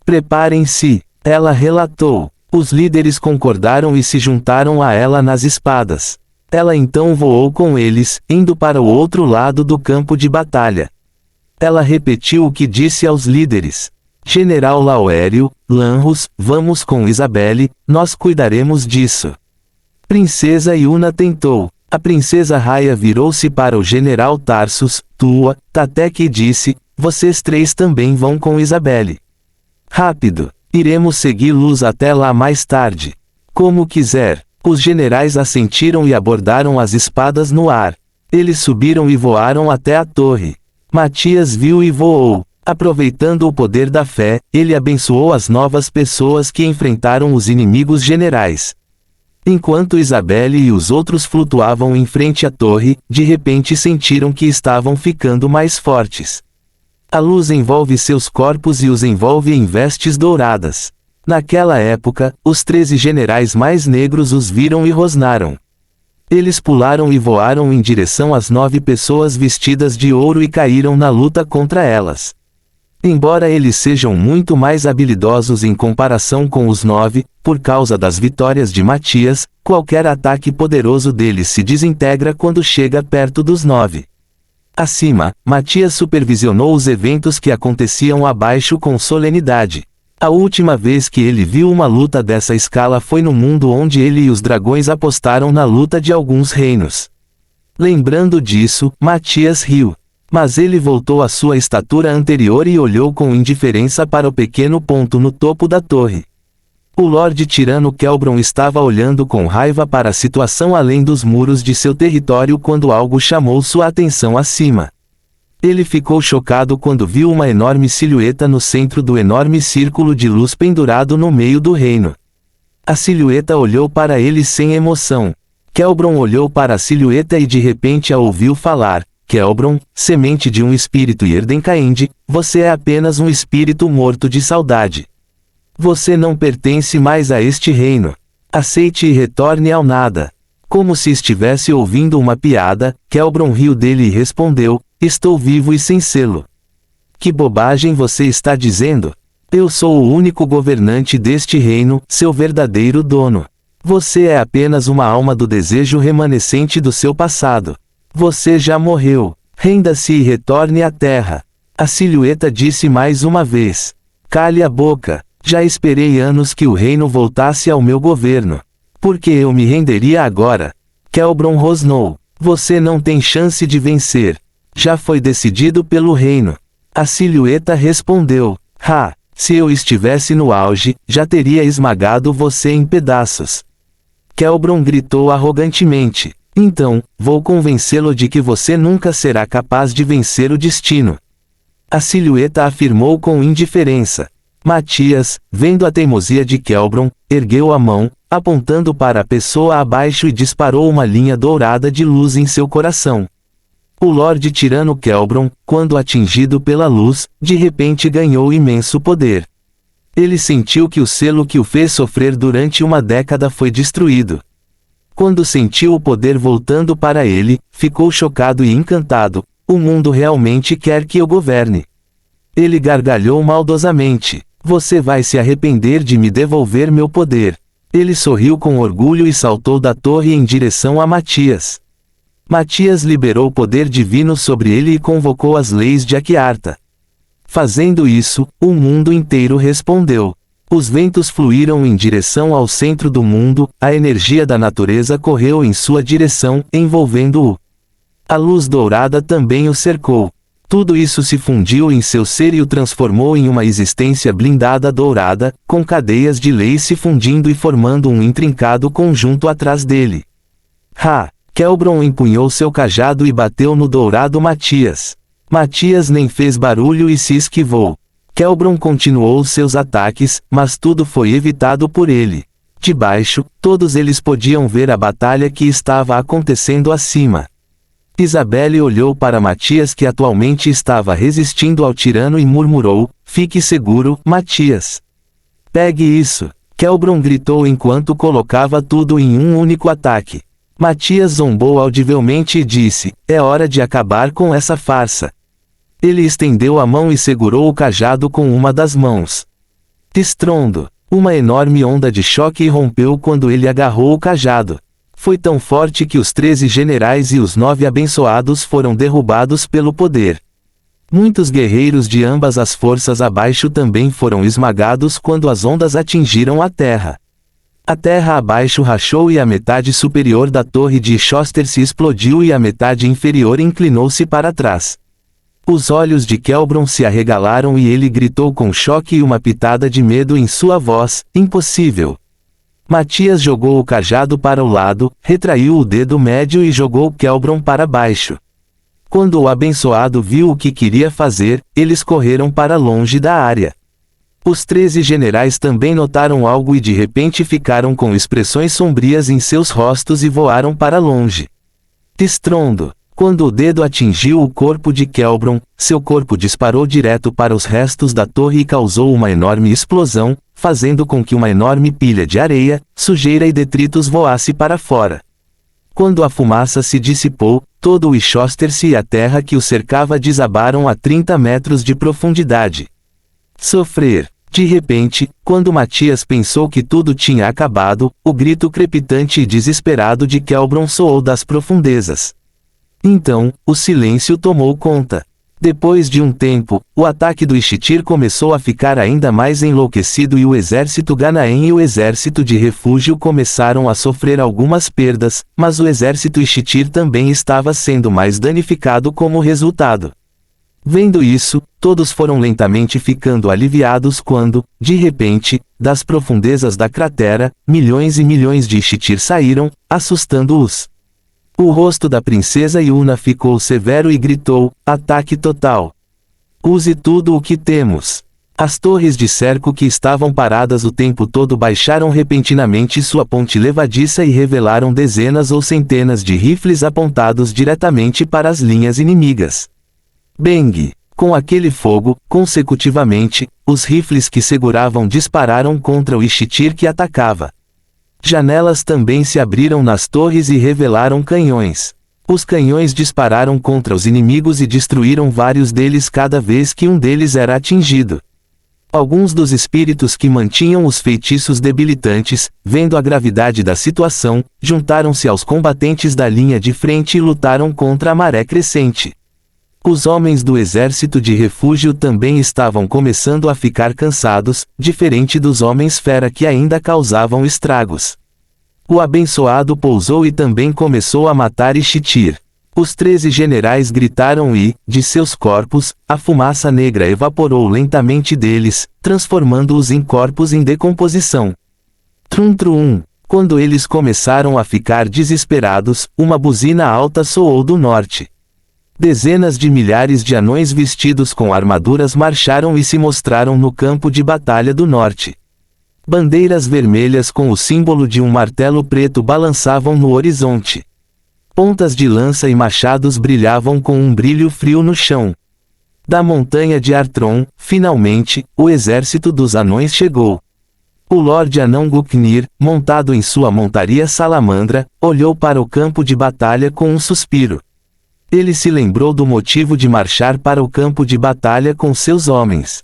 Preparem-se, ela relatou. Os líderes concordaram e se juntaram a ela nas espadas. Ela então voou com eles, indo para o outro lado do campo de batalha. Ela repetiu o que disse aos líderes. General Laoério, Lanrus, vamos com Isabelle, nós cuidaremos disso. Princesa Yuna tentou. A princesa Raya virou-se para o general Tarsus, Tua, Tatek e disse, vocês 3 também vão com Isabelle. Rápido. Iremos segui-los até lá mais tarde. Como quiser. Os generais assentiram e abordaram as espadas no ar. Eles subiram e voaram até a torre. Matias viu e voou. Aproveitando o poder da fé, ele abençoou as novas pessoas que enfrentaram os inimigos generais. Enquanto Isabelle e os outros flutuavam em frente à torre, de repente sentiram que estavam ficando mais fortes. A luz envolve seus corpos e os envolve em vestes douradas. Naquela época, os 13 generais mais negros os viram e rosnaram. Eles pularam e voaram em direção às 9 pessoas vestidas de ouro e caíram na luta contra elas. Embora eles sejam muito mais habilidosos em comparação com os 9, por causa das vitórias de Matias, qualquer ataque poderoso deles se desintegra quando chega perto dos 9. Acima, Matias supervisionou os eventos que aconteciam abaixo com solenidade. A última vez que ele viu uma luta dessa escala foi no mundo onde ele e os dragões apostaram na luta de alguns reinos. Lembrando disso, Matias riu. Mas ele voltou à sua estatura anterior e olhou com indiferença para o pequeno ponto no topo da torre. O Lorde Tirano Kelbron estava olhando com raiva para a situação além dos muros de seu território quando algo chamou sua atenção acima. Ele ficou chocado quando viu uma enorme silhueta no centro do enorme círculo de luz pendurado no meio do reino. A silhueta olhou para ele sem emoção. Kelbron olhou para a silhueta e de repente a ouviu falar: Kelbron, semente de um espírito Yerdenkaindi, você é apenas um espírito morto de saudade. Você não pertence mais a este reino. Aceite e retorne ao nada. Como se estivesse ouvindo uma piada, Kelbron riu dele e respondeu: estou vivo e sem selo. Que bobagem você está dizendo? Eu sou o único governante deste reino, seu verdadeiro dono. Você é apenas uma alma do desejo remanescente do seu passado. Você já morreu. Renda-se e retorne à terra. A silhueta disse mais uma vez. Cale a boca. Já esperei anos que o reino voltasse ao meu governo. Por que eu me renderia agora? Kelbron rosnou. Você não tem chance de vencer. Já foi decidido pelo reino. A silhueta respondeu. Se eu estivesse no auge, já teria esmagado você em pedaços. Kelbron gritou arrogantemente. Então, vou convencê-lo de que você nunca será capaz de vencer o destino. A silhueta afirmou com indiferença. Matias, vendo a teimosia de Kelbron, ergueu a mão, apontando para a pessoa abaixo e disparou uma linha dourada de luz em seu coração. O Lorde Tirano Kelbron, quando atingido pela luz, de repente ganhou imenso poder. Ele sentiu que o selo que o fez sofrer durante uma década foi destruído. Quando sentiu o poder voltando para ele, ficou chocado e encantado. O mundo realmente quer que eu governe. Ele gargalhou maldosamente. Você vai se arrepender de me devolver meu poder. Ele sorriu com orgulho e saltou da torre em direção a Matias. Matias liberou o poder divino sobre ele e convocou as leis de Aquiarta. Fazendo isso, o mundo inteiro respondeu. Os ventos fluíram em direção ao centro do mundo, a energia da natureza correu em sua direção, envolvendo-o. A luz dourada também o cercou. Tudo isso se fundiu em seu ser e o transformou em uma existência blindada dourada, com cadeias de lei se fundindo e formando um intrincado conjunto atrás dele. Kelbron empunhou seu cajado e bateu no dourado Matias. Matias nem fez barulho e se esquivou. Kelbron continuou seus ataques, mas tudo foi evitado por ele. De baixo, todos eles podiam ver a batalha que estava acontecendo acima. Isabelle olhou para Matias que atualmente estava resistindo ao tirano e murmurou: fique seguro, Matias. Pegue isso. Kelbron gritou enquanto colocava tudo em um único ataque. Matias zombou audivelmente e disse: é hora de acabar com essa farsa. Ele estendeu a mão e segurou o cajado com uma das mãos. Estrondo. Uma enorme onda de choque irrompeu quando ele agarrou o cajado. Foi tão forte que os 13 generais e os 9 abençoados foram derrubados pelo poder. Muitos guerreiros de ambas as forças abaixo também foram esmagados quando as ondas atingiram a terra. A terra abaixo rachou e a metade superior da torre de Shoster se explodiu e a metade inferior inclinou-se para trás. Os olhos de Kelbron se arregalaram e ele gritou com choque e uma pitada de medo em sua voz: impossível. Matias jogou o cajado para o lado, retraiu o dedo médio e jogou Kelbron para baixo. Quando o abençoado viu o que queria fazer, eles correram para longe da área. Os 13 generais também notaram algo e de repente ficaram com expressões sombrias em seus rostos e voaram para longe. Estrondo. Quando o dedo atingiu o corpo de Kelbron, seu corpo disparou direto para os restos da torre e causou uma enorme explosão, fazendo com que uma enorme pilha de areia, sujeira e detritos voasse para fora. Quando a fumaça se dissipou, todo o Ichoster-se e a terra que o cercava desabaram a 30 metros de profundidade. Sofrer. De repente, quando Matias pensou que tudo tinha acabado, o grito crepitante e desesperado de Kelbron soou das profundezas. Então, o silêncio tomou conta. Depois de um tempo, o ataque do Ishitir começou a ficar ainda mais enlouquecido e o exército Ganaem e o exército de refúgio começaram a sofrer algumas perdas, mas o exército Ishitir também estava sendo mais danificado como resultado. Vendo isso, todos foram lentamente ficando aliviados quando, de repente, das profundezas da cratera, milhões e milhões de Ishitir saíram, assustando-os. O rosto da princesa Yuna ficou severo e gritou, ataque total. Use tudo o que temos. As torres de cerco que estavam paradas o tempo todo baixaram repentinamente sua ponte levadiça e revelaram dezenas ou centenas de rifles apontados diretamente para as linhas inimigas. Bang! Com aquele fogo, consecutivamente, os rifles que seguravam dispararam contra o Ishitir que atacava. Janelas também se abriram nas torres e revelaram canhões. Os canhões dispararam contra os inimigos e destruíram vários deles cada vez que um deles era atingido. Alguns dos espíritos que mantinham os feitiços debilitantes, vendo a gravidade da situação, juntaram-se aos combatentes da linha de frente e lutaram contra a maré crescente. Os homens do exército de refúgio também estavam começando a ficar cansados, diferente dos homens fera que ainda causavam estragos. O abençoado pousou e também começou a matar Ishitir. Os 13 generais gritaram e, de seus corpos, a fumaça negra evaporou lentamente deles, transformando-os em corpos em decomposição. Trum-trum. Quando eles começaram a ficar desesperados, uma buzina alta soou do norte. Dezenas de milhares de anões vestidos com armaduras marcharam e se mostraram no campo de batalha do norte. Bandeiras vermelhas com o símbolo de um martelo preto balançavam no horizonte. Pontas de lança e machados brilhavam com um brilho frio no chão. Da montanha de Artron, finalmente, o exército dos anões chegou. O Lorde Anão Guknir, montado em sua montaria salamandra, olhou para o campo de batalha com um suspiro. Ele se lembrou do motivo de marchar para o campo de batalha com seus homens.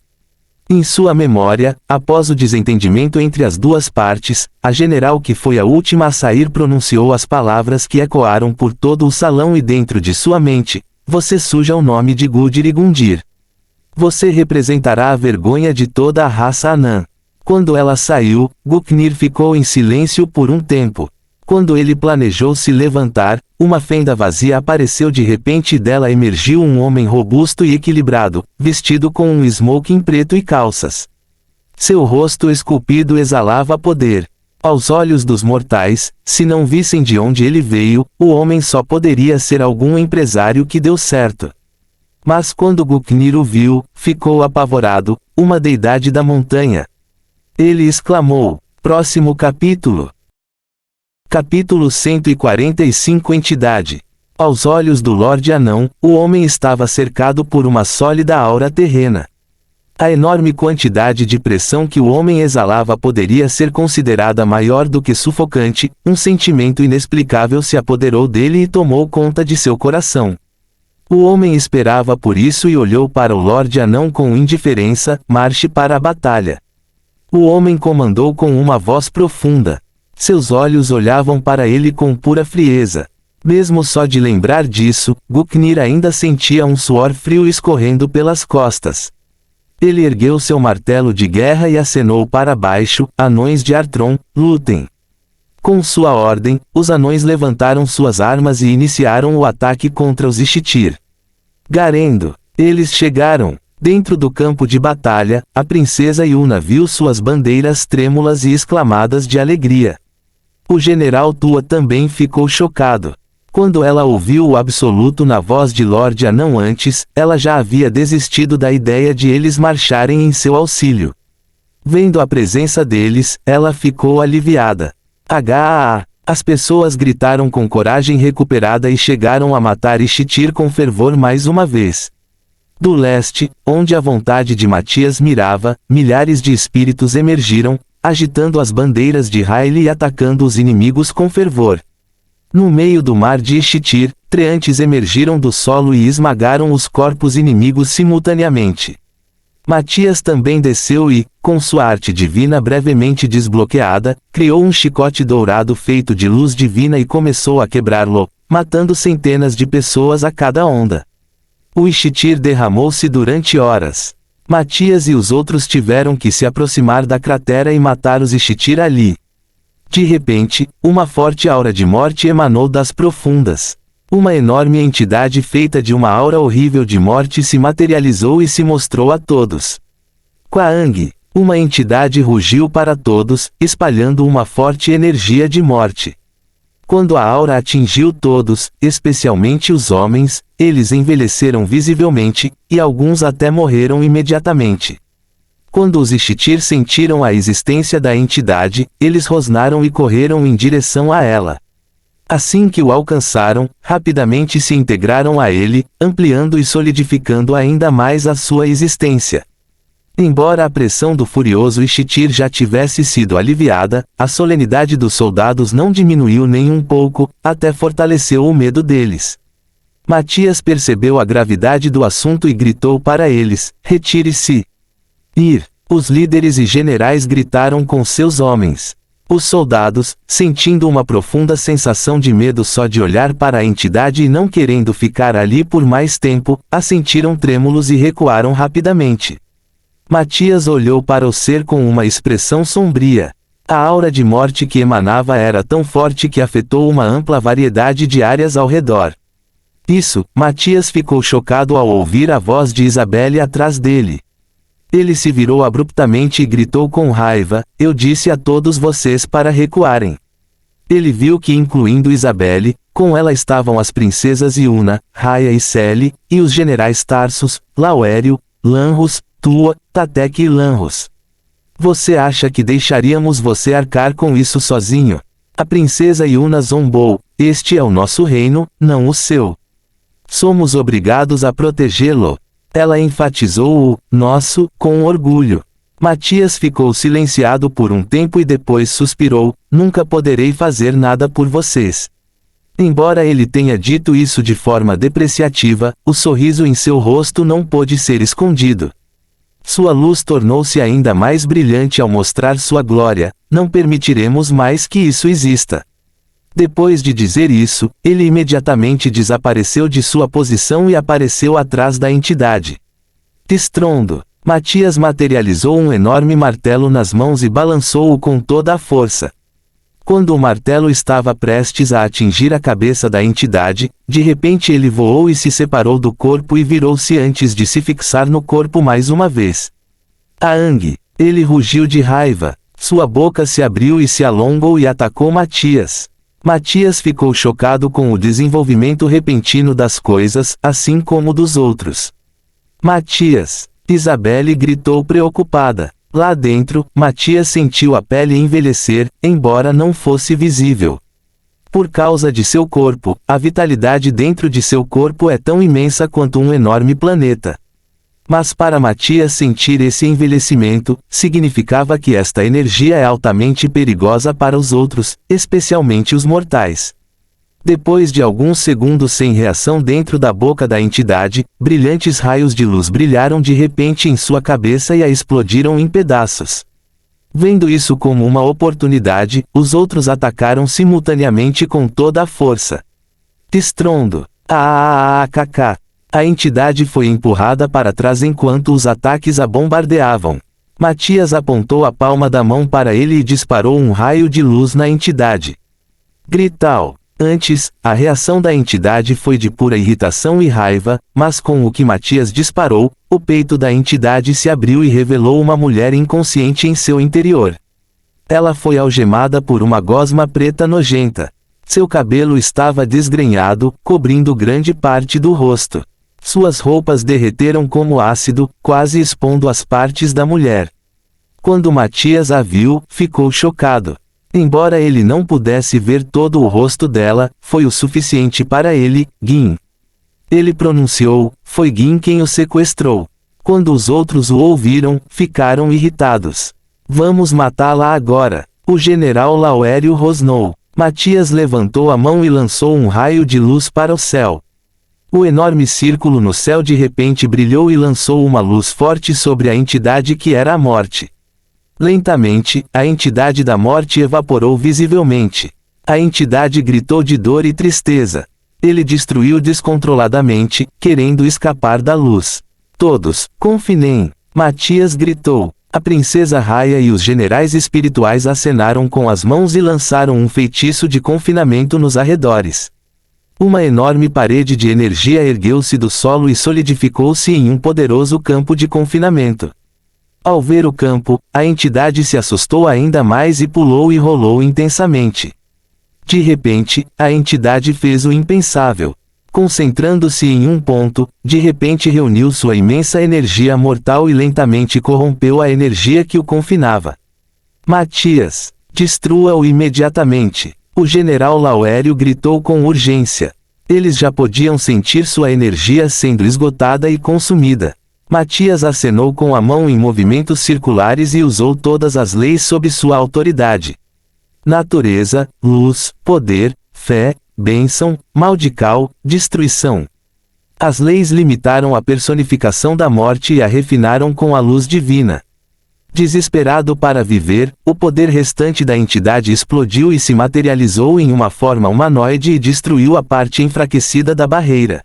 Em sua memória, após o desentendimento entre as duas partes, a general que foi a última a sair pronunciou as palavras que ecoaram por todo o salão e dentro de sua mente: você suja o nome de Gudir e Gundir. Você representará a vergonha de toda a raça anã. Quando ela saiu, Guknir ficou em silêncio por um tempo. Quando ele planejou se levantar, uma fenda vazia apareceu de repente e dela emergiu um homem robusto e equilibrado, vestido com um smoking preto e calças. Seu rosto esculpido exalava poder. Aos olhos dos mortais, se não vissem de onde ele veio, o homem só poderia ser algum empresário que deu certo. Mas quando Guknir o viu, ficou apavorado, uma deidade da montanha. Ele exclamou: próximo capítulo. Capítulo 145 Entidade. Aos olhos do Lorde Anão, o homem estava cercado por uma sólida aura terrena. A enorme quantidade de pressão que o homem exalava poderia ser considerada maior do que sufocante, um sentimento inexplicável se apoderou dele e tomou conta de seu coração. O homem esperava por isso e olhou para o Lorde Anão com indiferença: marche para a batalha. O homem comandou com uma voz profunda. Seus olhos olhavam para ele com pura frieza. Mesmo só de lembrar disso, Guknir ainda sentia um suor frio escorrendo pelas costas. Ele ergueu seu martelo de guerra e acenou para baixo: anões de Artron, lutem. Com sua ordem, os anões levantaram suas armas e iniciaram o ataque contra os Ishitir. Garendo. Eles chegaram. Dentro do campo de batalha, a princesa Yuna viu suas bandeiras trêmulas e exclamadas de alegria. O general Tua também ficou chocado. Quando ela ouviu o absoluto na voz de Lorde Anão antes, ela já havia desistido da ideia de eles marcharem em seu auxílio. Vendo a presença deles, ela ficou aliviada. As pessoas gritaram com coragem recuperada e chegaram a matar Ishtir com fervor mais uma vez. Do leste, onde a vontade de Matias mirava, milhares de espíritos emergiram, agitando as bandeiras de Haile e atacando os inimigos com fervor. No meio do mar de Ishtir, treantes emergiram do solo e esmagaram os corpos inimigos simultaneamente. Matias também desceu e, com sua arte divina brevemente desbloqueada, criou um chicote dourado feito de luz divina e começou a quebrá-lo, matando centenas de pessoas a cada onda. O Ishtir derramou-se durante horas. Matias e os outros tiveram que se aproximar da cratera e matar os Ishtir ali. De repente, uma forte aura de morte emanou das profundas. Uma enorme entidade feita de uma aura horrível de morte se materializou e se mostrou a todos. Kwaang, uma entidade rugiu para todos, espalhando uma forte energia de morte. Quando a aura atingiu todos, especialmente os homens, eles envelheceram visivelmente, e alguns até morreram imediatamente. Quando os Ishtir sentiram a existência da entidade, eles rosnaram e correram em direção a ela. Assim que o alcançaram, rapidamente se integraram a ele, ampliando e solidificando ainda mais a sua existência. Embora a pressão do furioso Ishtir já tivesse sido aliviada, a solenidade dos soldados não diminuiu nem um pouco, até fortaleceu o medo deles. Matias percebeu a gravidade do assunto e gritou para eles: retire-se. Os líderes e generais gritaram com seus homens. Os soldados, sentindo uma profunda sensação de medo só de olhar para a entidade e não querendo ficar ali por mais tempo, a sentiram trêmulos e recuaram rapidamente. Matias olhou para o ser com uma expressão sombria. A aura de morte que emanava era tão forte que afetou uma ampla variedade de áreas ao redor. Matias ficou chocado ao ouvir a voz de Isabelle atrás dele. Ele se virou abruptamente e gritou com raiva: eu disse a todos vocês para recuarem. Ele viu que, incluindo Isabelle, com ela estavam as princesas Yuna, Raya e Celi, e os generais Tarsus, Lauério, Lanrus, Tua, Tatek e Lanrus. Você acha que deixaríamos você arcar com isso sozinho? A princesa Yuna zombou: este é o nosso reino, não o seu. Somos obrigados a protegê-lo. Ela enfatizou o nosso com orgulho. Matias ficou silenciado por um tempo e depois suspirou: nunca poderei fazer nada por vocês. Embora ele tenha dito isso de forma depreciativa, o sorriso em seu rosto não pôde ser escondido. Sua luz tornou-se ainda mais brilhante ao mostrar sua glória: não permitiremos mais que isso exista. Depois de dizer isso, ele imediatamente desapareceu de sua posição e apareceu atrás da entidade. Estrondo. Matias materializou um enorme martelo nas mãos e balançou-o com toda a força. Quando o martelo estava prestes a atingir a cabeça da entidade, de repente ele voou e se separou do corpo e virou-se antes de se fixar no corpo mais uma vez. Aang! Ele rugiu de raiva. Sua boca se abriu e se alongou e atacou Matias. Matias ficou chocado com o desenvolvimento repentino das coisas, assim como dos outros. Matias! Isabelle gritou preocupada. Lá dentro, Matias sentiu a pele envelhecer, embora não fosse visível. Por causa de seu corpo, a vitalidade dentro de seu corpo é tão imensa quanto um enorme planeta. Mas para Matias sentir esse envelhecimento, significava que esta energia é altamente perigosa para os outros, especialmente os mortais. Depois de alguns segundos sem reação dentro da boca da entidade, brilhantes raios de luz brilharam de repente em sua cabeça e a explodiram em pedaços. Vendo isso como uma oportunidade, os outros atacaram simultaneamente com toda a força. Estrondo. A entidade foi empurrada para trás enquanto os ataques a bombardeavam. Matias apontou a palma da mão para ele e disparou um raio de luz na entidade. Grital. Antes, a reação da entidade foi de pura irritação e raiva, mas com o que Matias disparou, o peito da entidade se abriu e revelou uma mulher inconsciente em seu interior. Ela foi algemada por uma gosma preta nojenta. Seu cabelo estava desgrenhado, cobrindo grande parte do rosto. Suas roupas derreteram como ácido, quase expondo as partes da mulher. Quando Matias a viu, ficou chocado. Embora ele não pudesse ver todo o rosto dela, foi o suficiente para ele, Gin. Ele pronunciou, foi Gin quem o sequestrou. Quando os outros o ouviram, ficaram irritados. Vamos matá-la agora. O general Lauério rosnou. Matias levantou a mão e lançou um raio de luz para o céu. O enorme círculo no céu de repente brilhou e lançou uma luz forte sobre a entidade que era a morte. Lentamente, a entidade da morte evaporou visivelmente. A entidade gritou de dor e tristeza. Ele destruiu descontroladamente, querendo escapar da luz. Todos, confinem! Matias gritou. A princesa Raya e os generais espirituais acenaram com as mãos e lançaram um feitiço de confinamento nos arredores. Uma enorme parede de energia ergueu-se do solo e solidificou-se em um poderoso campo de confinamento. Ao ver o campo, a entidade se assustou ainda mais e pulou e rolou intensamente. De repente, a entidade fez o impensável. Concentrando-se em um ponto, de repente reuniu sua imensa energia mortal e lentamente corrompeu a energia que o confinava. Matias, destrua-o imediatamente. O general Lauério gritou com urgência. Eles já podiam sentir sua energia sendo esgotada e consumida. Matias acenou com a mão em movimentos circulares e usou todas as leis sob sua autoridade. Natureza, luz, poder, fé, bênção, maldical, destruição. As leis limitaram a personificação da morte e a refinaram com a luz divina. Desesperado para viver, o poder restante da entidade explodiu e se materializou em uma forma humanoide e destruiu a parte enfraquecida da barreira.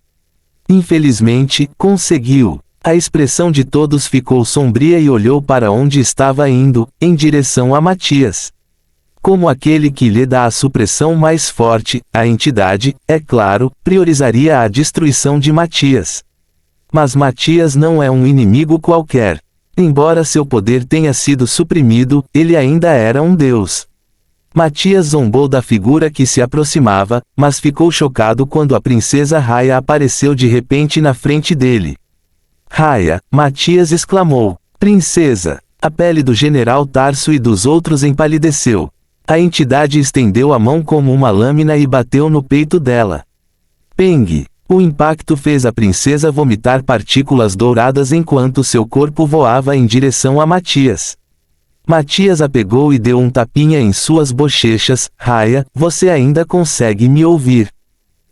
Infelizmente, conseguiu. A expressão de todos ficou sombria e olhou para onde estava indo, em direção a Matias. Como aquele que lhe dá a supressão mais forte, a entidade, é claro, priorizaria a destruição de Matias. Mas Matias não é um inimigo qualquer. Embora seu poder tenha sido suprimido, ele ainda era um deus. Matias zombou da figura que se aproximava, mas ficou chocado quando a princesa Raya apareceu de repente na frente dele. Raya, Matias exclamou. Princesa! A pele do general Tarso e dos outros empalideceu. A entidade estendeu a mão como uma lâmina e bateu no peito dela. Peng! O impacto fez a princesa vomitar partículas douradas enquanto seu corpo voava em direção a Matias. Matias a pegou e deu um tapinha em suas bochechas. Raya, você ainda consegue me ouvir?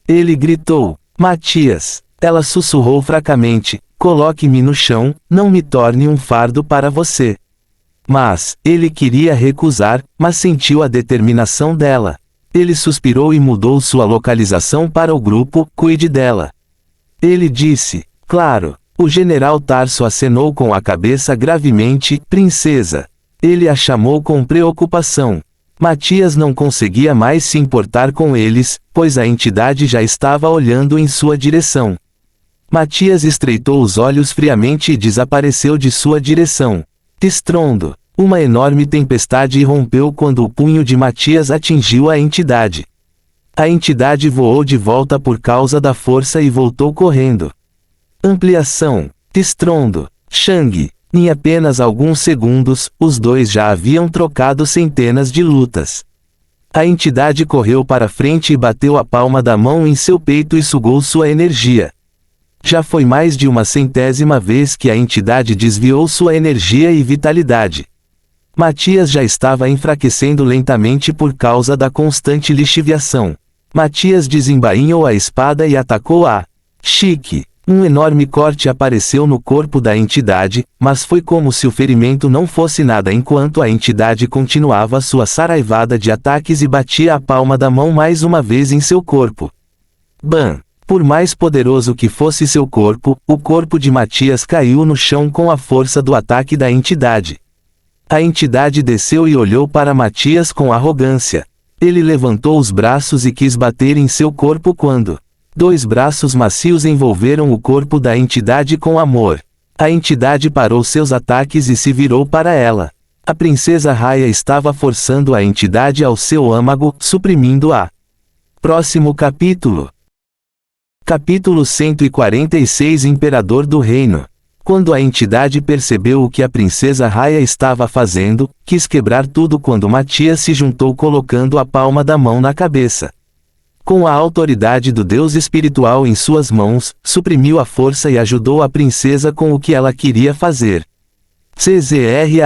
Ele gritou. Matias! Ela sussurrou fracamente. Coloque-me no chão, não me torne um fardo para você. Mas, ele queria recusar, mas sentiu a determinação dela. Ele suspirou e mudou sua localização para o grupo, cuide dela. Ele disse, claro. O general Tarso acenou com a cabeça gravemente, princesa. Ele a chamou com preocupação. Matias não conseguia mais se importar com eles, pois a entidade já estava olhando em sua direção. Matias estreitou os olhos friamente e desapareceu de sua direção. Estrondo. Uma enorme tempestade irrompeu quando o punho de Matias atingiu a entidade. A entidade voou de volta por causa da força e voltou correndo. Ampliação. Estrondo. Shang. Em apenas alguns segundos, os dois já haviam trocado centenas de lutas. A entidade correu para frente e bateu a palma da mão em seu peito e sugou sua energia. Já foi mais de uma centésima vez que a entidade desviou sua energia e vitalidade. Matias já estava enfraquecendo lentamente por causa da constante lixiviação. Matias desembainhou a espada e atacou a Chique. Um enorme corte apareceu no corpo da entidade, mas foi como se o ferimento não fosse nada enquanto a entidade continuava sua saraivada de ataques e batia a palma da mão mais uma vez em seu corpo. Bam! Por mais poderoso que fosse seu corpo, o corpo de Matias caiu no chão com a força do ataque da entidade. A entidade desceu e olhou para Matias com arrogância. Ele levantou os braços e quis bater em seu corpo quando dois braços macios envolveram o corpo da entidade com amor. A entidade parou seus ataques e se virou para ela. A princesa Raya estava forçando a entidade ao seu âmago, suprimindo-a. Próximo capítulo. Capítulo 146 Imperador do Reino. Quando a entidade percebeu o que a princesa Raya estava fazendo, quis quebrar tudo quando Matias se juntou colocando a palma da mão na cabeça. Com a autoridade do Deus espiritual em suas mãos, suprimiu a força e ajudou a princesa com o que ela queria fazer. CZRAAGGHH.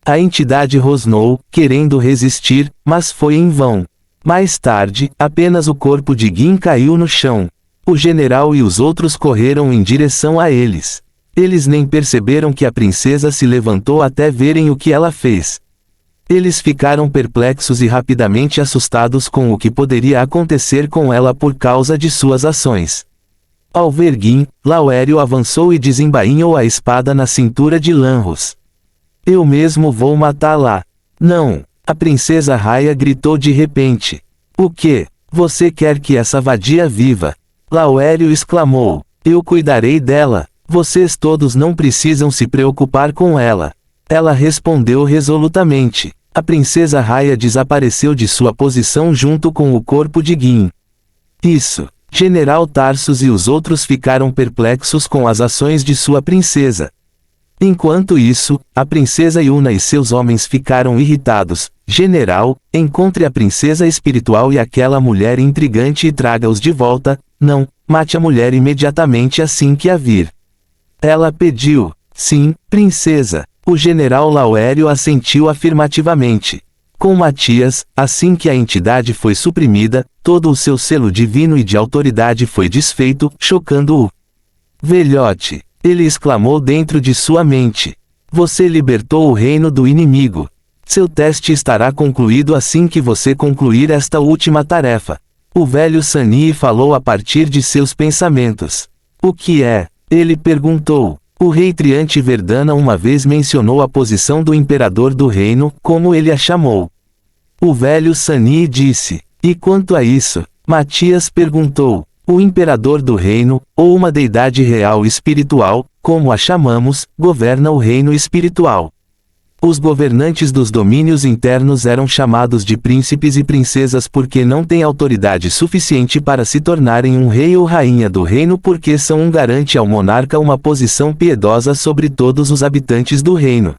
A entidade rosnou, querendo resistir, mas foi em vão. Mais tarde, apenas o corpo de Gin caiu no chão. O general e os outros correram em direção a eles. Eles nem perceberam que a princesa se levantou até verem o que ela fez. Eles ficaram perplexos e rapidamente assustados com o que poderia acontecer com ela por causa de suas ações. Ao ver Gin, Laoério avançou e desembainhou a espada na cintura de Lanros. Eu mesmo vou matá-la. Não! A princesa Raya gritou de repente. O que? Você quer que essa vadia viva? Laoério exclamou. Eu cuidarei dela. Vocês todos não precisam se preocupar com ela. Ela respondeu resolutamente. A princesa Raya desapareceu de sua posição junto com o corpo de Gin. Isso. General Tarsus e os outros ficaram perplexos com as ações de sua princesa. Enquanto isso, a princesa Yuna e seus homens ficaram irritados. General, encontre a princesa espiritual e aquela mulher intrigante e traga-os de volta. Não, mate a mulher imediatamente assim que a vir. Ela pediu. Sim, princesa. O general Laoério assentiu afirmativamente. Com Matias, assim que a entidade foi suprimida, todo o seu selo divino e de autoridade foi desfeito, chocando-o. Velhote! Ele exclamou dentro de sua mente. Você libertou o reino do inimigo. Seu teste estará concluído assim que você concluir esta última tarefa. O velho Sanii falou a partir de seus pensamentos. O que é? Ele perguntou. O rei Triante Verdana uma vez mencionou a posição do imperador do reino, como ele a chamou. O velho Sanii disse. E quanto a isso? Matias perguntou. O imperador do reino, ou uma deidade real espiritual, como a chamamos, governa o reino espiritual. Os governantes dos domínios internos eram chamados de príncipes e princesas porque não têm autoridade suficiente para se tornarem um rei ou rainha do reino porque são um garante ao monarca uma posição piedosa sobre todos os habitantes do reino.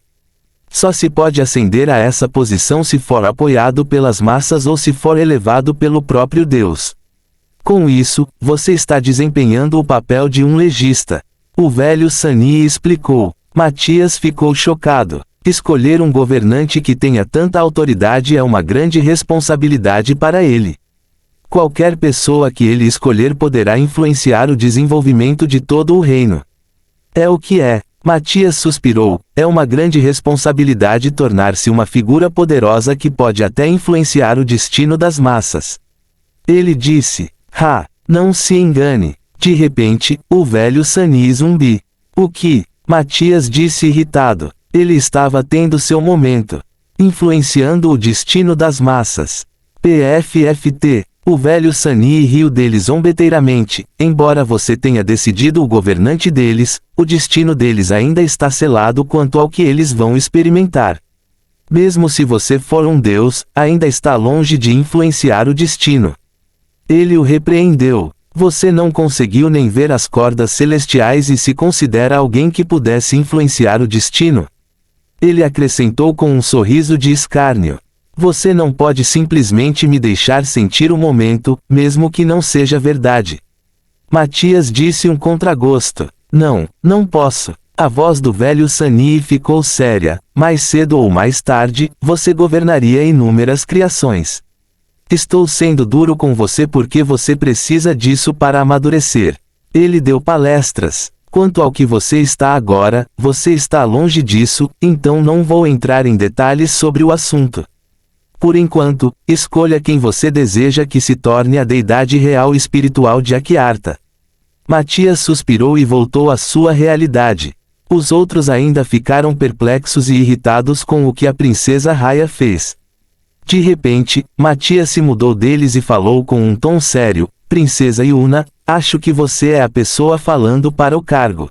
Só se pode ascender a essa posição se for apoiado pelas massas ou se for elevado pelo próprio Deus. Com isso, você está desempenhando o papel de um legista. O velho Sanii explicou. Matias ficou chocado. Escolher um governante que tenha tanta autoridade é uma grande responsabilidade para ele. Qualquer pessoa que ele escolher poderá influenciar o desenvolvimento de todo o reino. É o que é. Matias suspirou. É uma grande responsabilidade tornar-se uma figura poderosa que pode até influenciar o destino das massas. Ele disse. Não se engane. De repente, o velho Sanii zumbi. O que? Matias disse irritado. Ele estava tendo seu momento. Influenciando o destino das massas. PFFT. O velho Sanii riu deles zombeteiramente. Embora você tenha decidido o governante deles, o destino deles ainda está selado quanto ao que eles vão experimentar. Mesmo se você for um deus, ainda está longe de influenciar o destino. Ele o repreendeu. Você não conseguiu nem ver as cordas celestiais e se considera alguém que pudesse influenciar o destino? Ele acrescentou com um sorriso de escárnio. Você não pode simplesmente me deixar sentir o momento, mesmo que não seja verdade. Matias disse um contragosto. Não posso. A voz do velho Sanii ficou séria. Mais cedo ou mais tarde, você governaria inúmeras criações. Estou sendo duro com você porque você precisa disso para amadurecer. Ele deu palestras. Quanto ao que você está agora, você está longe disso, então não vou entrar em detalhes sobre o assunto. Por enquanto, escolha quem você deseja que se torne a deidade real espiritual de Aquiarta. Matias suspirou e voltou à sua realidade. Os outros ainda ficaram perplexos e irritados com o que a princesa Raya fez. De repente, Matias se mudou deles e falou com um tom sério. Princesa Yuna, acho que você é a pessoa falando para o cargo.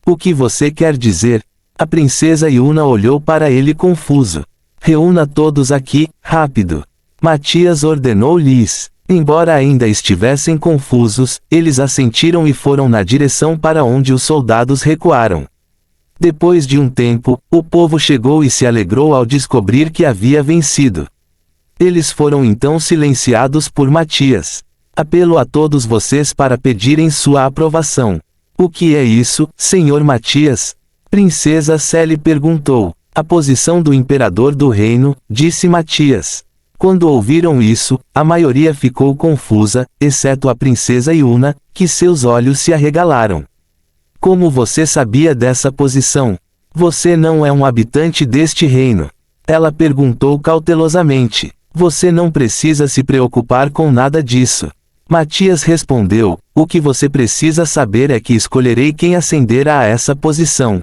O que você quer dizer? A princesa Yuna olhou para ele confuso. Reúna todos aqui, rápido. Matias ordenou-lhes. Embora ainda estivessem confusos, eles assentiram e foram na direção para onde os soldados recuaram. Depois de um tempo, o povo chegou e se alegrou ao descobrir que havia vencido. Eles foram então silenciados por Matias. Apelo a todos vocês para pedirem sua aprovação. O que é isso, Senhor Matias? Princesa Célie perguntou. A posição do imperador do reino, disse Matias. Quando ouviram isso, a maioria ficou confusa, exceto a princesa Yuna, que seus olhos se arregalaram. Como você sabia dessa posição? Você não é um habitante deste reino. Ela perguntou cautelosamente. Você não precisa se preocupar com nada disso. Matias respondeu, o que você precisa saber é que escolherei quem ascenderá a essa posição.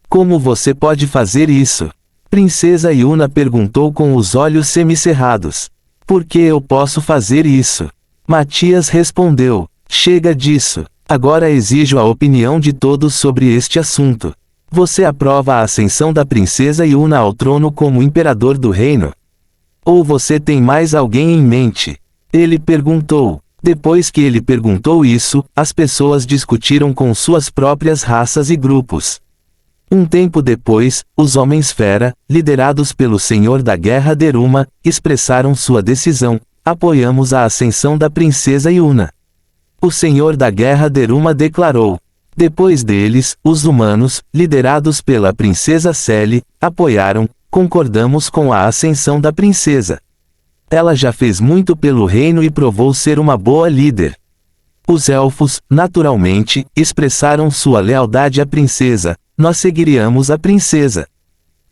Como você pode fazer isso? Princesa Yuna perguntou com os olhos semicerrados. Por que eu posso fazer isso? Matias respondeu, chega disso. Agora exijo a opinião de todos sobre este assunto. Você aprova a ascensão da princesa Yuna ao trono como imperador do reino? Ou você tem mais alguém em mente? Ele perguntou. Depois que ele perguntou isso, as pessoas discutiram com suas próprias raças e grupos. Um tempo depois, os Homens-Fera, liderados pelo Senhor da Guerra Daruma, expressaram sua decisão: apoiamos a ascensão da princesa Yuna. O Senhor da Guerra Daruma declarou. Depois deles, os humanos, liderados pela princesa Célie, apoiaram: concordamos com a ascensão da princesa. Ela já fez muito pelo reino e provou ser uma boa líder. Os elfos, naturalmente, expressaram sua lealdade à princesa: nós seguiríamos a princesa.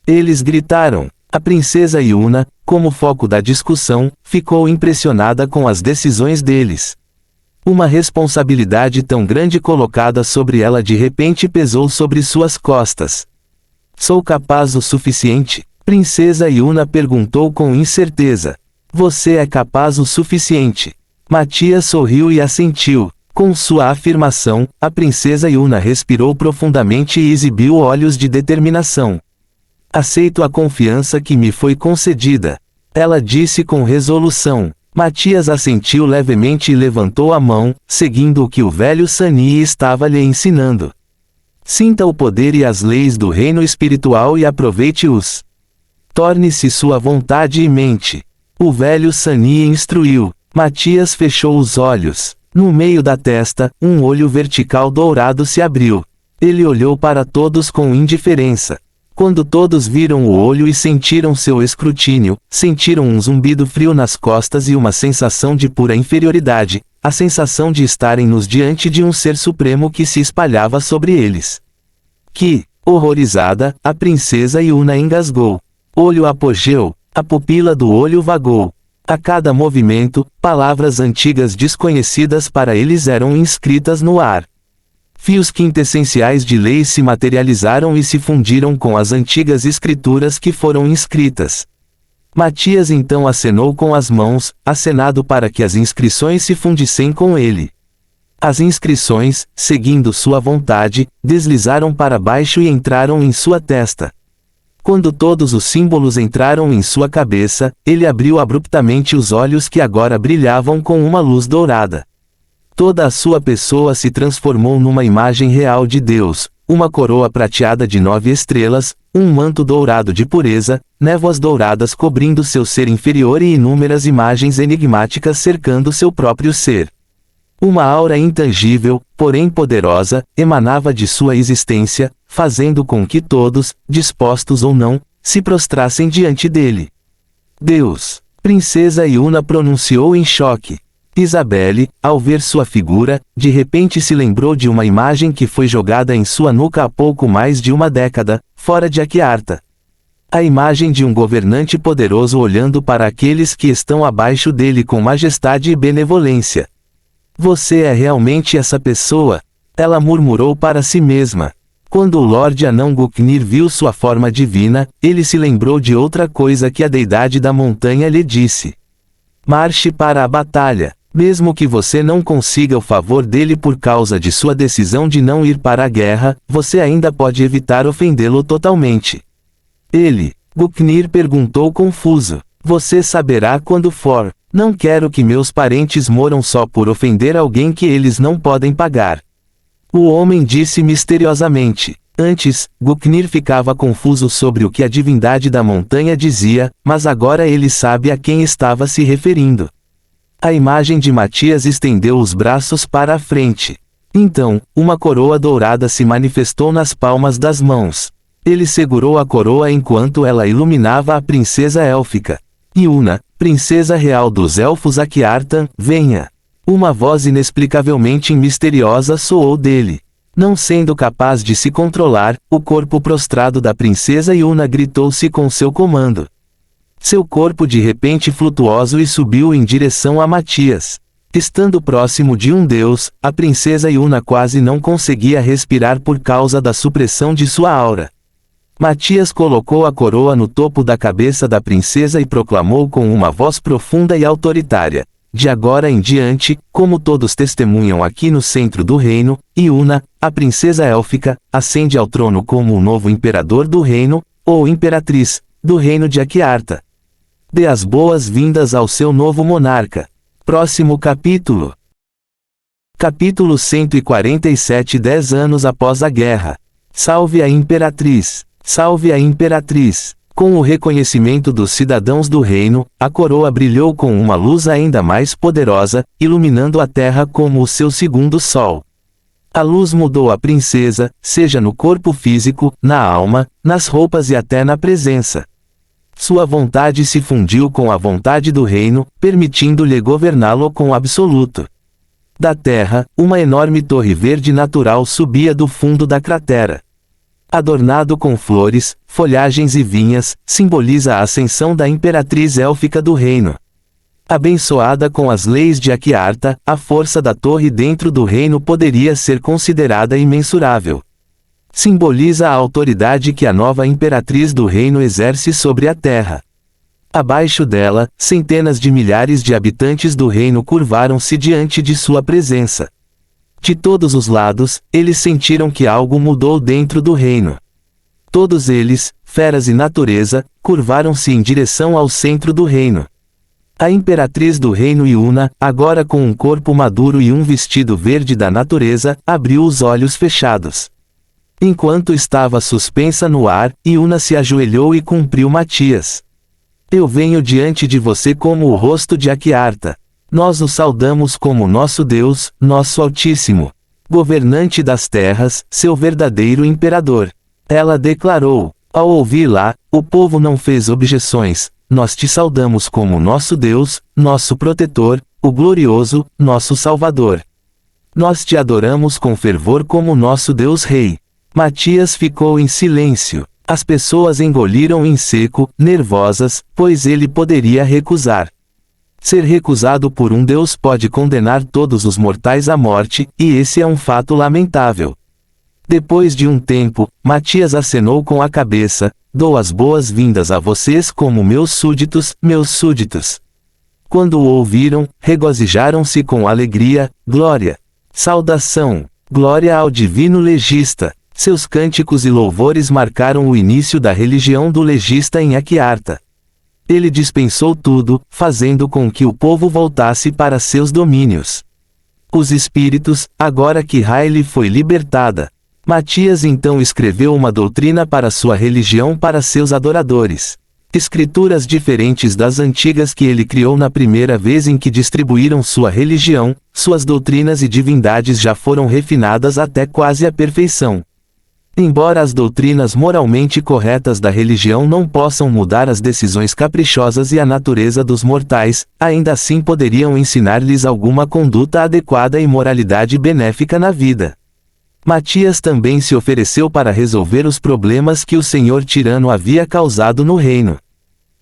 Eles gritaram. A princesa Yuna, como foco da discussão, ficou impressionada com as decisões deles. Uma responsabilidade tão grande colocada sobre ela de repente pesou sobre suas costas. Sou capaz o suficiente? Princesa Yuna perguntou com incerteza. Você é capaz o suficiente? Matias sorriu e assentiu. Com sua afirmação, a princesa Yuna respirou profundamente e exibiu olhos de determinação. Aceito a confiança que me foi concedida. Ela disse com resolução. Matias assentiu levemente e levantou a mão, seguindo o que o velho Sani estava lhe ensinando. Sinta o poder e as leis do reino espiritual e aproveite-os. Torne-se sua vontade e mente. O velho Sani instruiu. Matias fechou os olhos. No meio da testa, um olho vertical dourado se abriu. Ele olhou para todos com indiferença. Quando todos viram o olho e sentiram seu escrutínio, sentiram um zumbido frio nas costas e uma sensação de pura inferioridade, a sensação de estarem nos diante de um ser supremo que se espalhava sobre eles. Que, horrorizada, a princesa Yuna engasgou. Olho apogeu, a pupila do olho vagou. A cada movimento, palavras antigas desconhecidas para eles eram inscritas no ar. Fios quintessenciais de leis se materializaram e se fundiram com as antigas escrituras que foram inscritas. Matias então acenou com as mãos, acenado para que as inscrições se fundissem com ele. As inscrições, seguindo sua vontade, deslizaram para baixo e entraram em sua testa. Quando todos os símbolos entraram em sua cabeça, ele abriu abruptamente os olhos que agora brilhavam com uma luz dourada. Toda a sua pessoa se transformou numa imagem real de Deus, uma coroa prateada de 9 estrelas, um manto dourado de pureza, névoas douradas cobrindo seu ser inferior e inúmeras imagens enigmáticas cercando seu próprio ser. Uma aura intangível, porém poderosa, emanava de sua existência, fazendo com que todos, dispostos ou não, se prostrassem diante dele. Deus! Princesa Yuna pronunciou em choque. Isabelle, ao ver sua figura, de repente se lembrou de uma imagem que foi jogada em sua nuca há pouco mais de uma década, fora de Aquiarta. A imagem de um governante poderoso olhando para aqueles que estão abaixo dele com majestade e benevolência. Você é realmente essa pessoa? Ela murmurou para si mesma. Quando o Lorde Anão Guknir viu sua forma divina, ele se lembrou de outra coisa que a deidade da montanha lhe disse. Marche para a batalha. Mesmo que você não consiga o favor dele por causa de sua decisão de não ir para a guerra, você ainda pode evitar ofendê-lo totalmente. Ele, Guknir perguntou confuso. Você saberá quando for. Não quero que meus parentes moram só por ofender alguém que eles não podem pagar. O homem disse misteriosamente. Antes, Guknir ficava confuso sobre o que a divindade da montanha dizia, mas agora ele sabe a quem estava se referindo. A imagem de Matias estendeu os braços para a frente. Então, uma coroa dourada se manifestou nas palmas das mãos. Ele segurou a coroa enquanto ela iluminava a princesa élfica. Yuna, princesa real dos elfos Aquiartan, venha. Uma voz inexplicavelmente misteriosa soou dele. Não sendo capaz de se controlar, o corpo prostrado da princesa Yuna gritou-se com seu comando. Seu corpo de repente flutuoso e subiu em direção a Matias. Estando próximo de um deus, a princesa Yuna quase não conseguia respirar por causa da supressão de sua aura. Matias colocou a coroa no topo da cabeça da princesa e proclamou com uma voz profunda e autoritária. De agora em diante, como todos testemunham aqui no centro do reino, Yuna, a princesa élfica, ascende ao trono como o novo imperador do reino, ou imperatriz, do reino de Aquiarta. Dê as boas-vindas ao seu novo monarca. Próximo capítulo. Capítulo 147. 10 anos após a guerra. Salve a imperatriz! Salve a imperatriz! Com o reconhecimento dos cidadãos do reino, a coroa brilhou com uma luz ainda mais poderosa, iluminando a terra como o seu segundo sol. A luz mudou a princesa, seja no corpo físico, na alma, nas roupas e até na presença. Sua vontade se fundiu com a vontade do reino, permitindo-lhe governá-lo com absoluto. Da terra, uma enorme torre verde natural subia do fundo da cratera. Adornado com flores, folhagens e vinhas, simboliza a ascensão da imperatriz élfica do reino. Abençoada com as leis de Aquiarta, a força da torre dentro do reino poderia ser considerada imensurável. Simboliza a autoridade que a nova imperatriz do reino exerce sobre a terra. Abaixo dela, centenas de milhares de habitantes do reino curvaram-se diante de sua presença. De todos os lados, eles sentiram que algo mudou dentro do reino. Todos eles, feras e natureza, curvaram-se em direção ao centro do reino. A imperatriz do reino Yuna, agora com um corpo maduro e um vestido verde da natureza, abriu os olhos fechados. Enquanto estava suspensa no ar, Yuna se ajoelhou e cumpriu Matias. Eu venho diante de você como o rosto de Aquiarta. Nós o saudamos como nosso Deus, nosso Altíssimo, governante das terras, seu verdadeiro imperador. Ela declarou. Ao ouvi-la, o povo não fez objeções. Nós te saudamos como nosso Deus, nosso protetor, o glorioso, nosso Salvador. Nós te adoramos com fervor como nosso Deus Rei. Matias ficou em silêncio. As pessoas engoliram em seco, nervosas, pois ele poderia recusar. Ser recusado por um Deus pode condenar todos os mortais à morte, e esse é um fato lamentável. Depois de um tempo, Matias acenou com a cabeça, dou as boas-vindas a vocês como meus súditos, meus súditos. Quando o ouviram, regozijaram-se com alegria, glória. Saudação, glória ao divino legista. Seus cânticos e louvores marcaram o início da religião do legista em Aquiarta. Ele dispensou tudo, fazendo com que o povo voltasse para seus domínios. Os espíritos, agora que Haile foi libertada. Matias então escreveu uma doutrina para sua religião para seus adoradores. Escrituras diferentes das antigas que ele criou na primeira vez em que distribuíram sua religião, suas doutrinas e divindades já foram refinadas até quase a perfeição. Embora as doutrinas moralmente corretas da religião não possam mudar as decisões caprichosas e a natureza dos mortais, ainda assim poderiam ensinar-lhes alguma conduta adequada e moralidade benéfica na vida. Matias também se ofereceu para resolver os problemas que o senhor tirano havia causado no reino.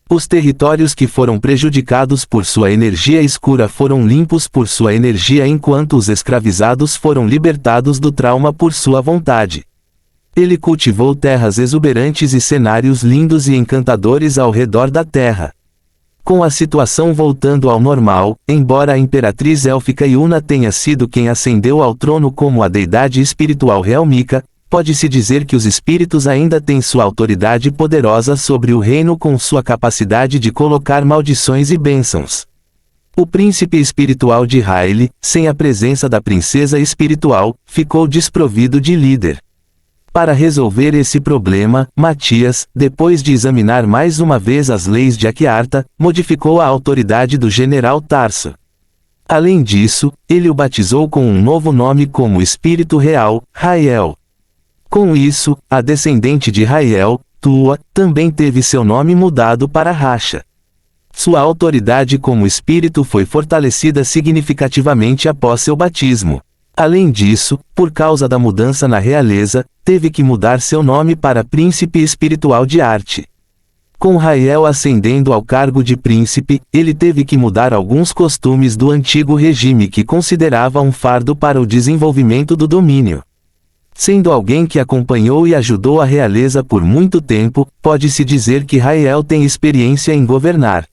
Os territórios que foram prejudicados por sua energia escura foram limpos por sua energia enquanto os escravizados foram libertados do trauma por sua vontade. Ele cultivou terras exuberantes e cenários lindos e encantadores ao redor da terra. Com a situação voltando ao normal, embora a imperatriz élfica Yuna tenha sido quem ascendeu ao trono como a deidade espiritual Helmica, pode-se dizer que os espíritos ainda têm sua autoridade poderosa sobre o reino com sua capacidade de colocar maldições e bênçãos. O príncipe espiritual de Hylie, sem a presença da princesa espiritual, ficou desprovido de líder. Para resolver esse problema, Matias, depois de examinar mais uma vez as leis de Aquiarta, modificou a autoridade do general Tarso. Além disso, ele o batizou com um novo nome como Espírito Real, Rael. Com isso, a descendente de Rael, Tua, também teve seu nome mudado para Racha. Sua autoridade como espírito foi fortalecida significativamente após seu batismo. Além disso, por causa da mudança na realeza, teve que mudar seu nome para Príncipe Espiritual de Arte. Com Rael ascendendo ao cargo de príncipe, ele teve que mudar alguns costumes do antigo regime que considerava um fardo para o desenvolvimento do domínio. Sendo alguém que acompanhou e ajudou a realeza por muito tempo, pode-se dizer que Rael tem experiência em governar.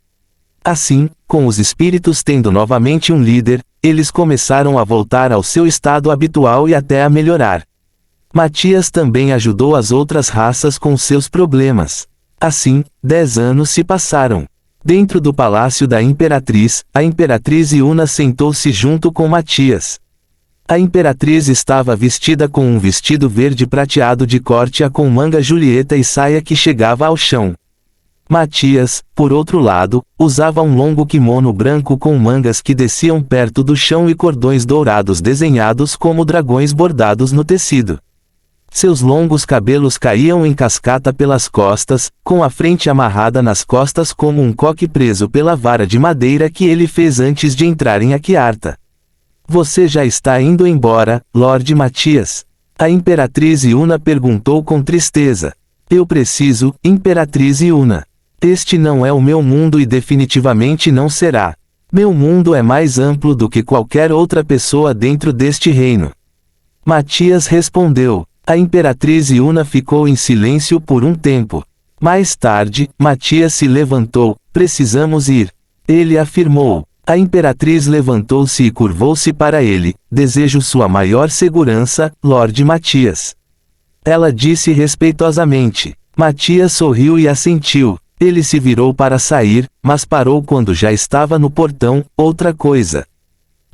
Assim, com os espíritos tendo novamente um líder, eles começaram a voltar ao seu estado habitual e até a melhorar. Matias também ajudou as outras raças com seus problemas. Assim, 10 anos se passaram. Dentro do palácio da Imperatriz, a Imperatriz Yuna sentou-se junto com Matias. A Imperatriz estava vestida com um vestido verde prateado de córtea com manga Julieta e saia que chegava ao chão. Matias, por outro lado, usava um longo kimono branco com mangas que desciam perto do chão e cordões dourados desenhados como dragões bordados no tecido. Seus longos cabelos caíam em cascata pelas costas, com a frente amarrada nas costas como um coque preso pela vara de madeira que ele fez antes de entrar em Aquiarta. Você já está indo embora, Lorde Matias? A Imperatriz Yuna perguntou com tristeza. Eu preciso, Imperatriz Yuna. Este não é o meu mundo e definitivamente não será. Meu mundo é mais amplo do que qualquer outra pessoa dentro deste reino. Matias respondeu. A Imperatriz Yuna ficou em silêncio por um tempo. Mais tarde, Matias se levantou. Precisamos ir. Ele afirmou. A Imperatriz levantou-se e curvou-se para ele. Desejo sua maior segurança, Lorde Matias. Ela disse respeitosamente. Matias sorriu e assentiu. Ele se virou para sair, mas parou quando já estava no portão. Outra coisa.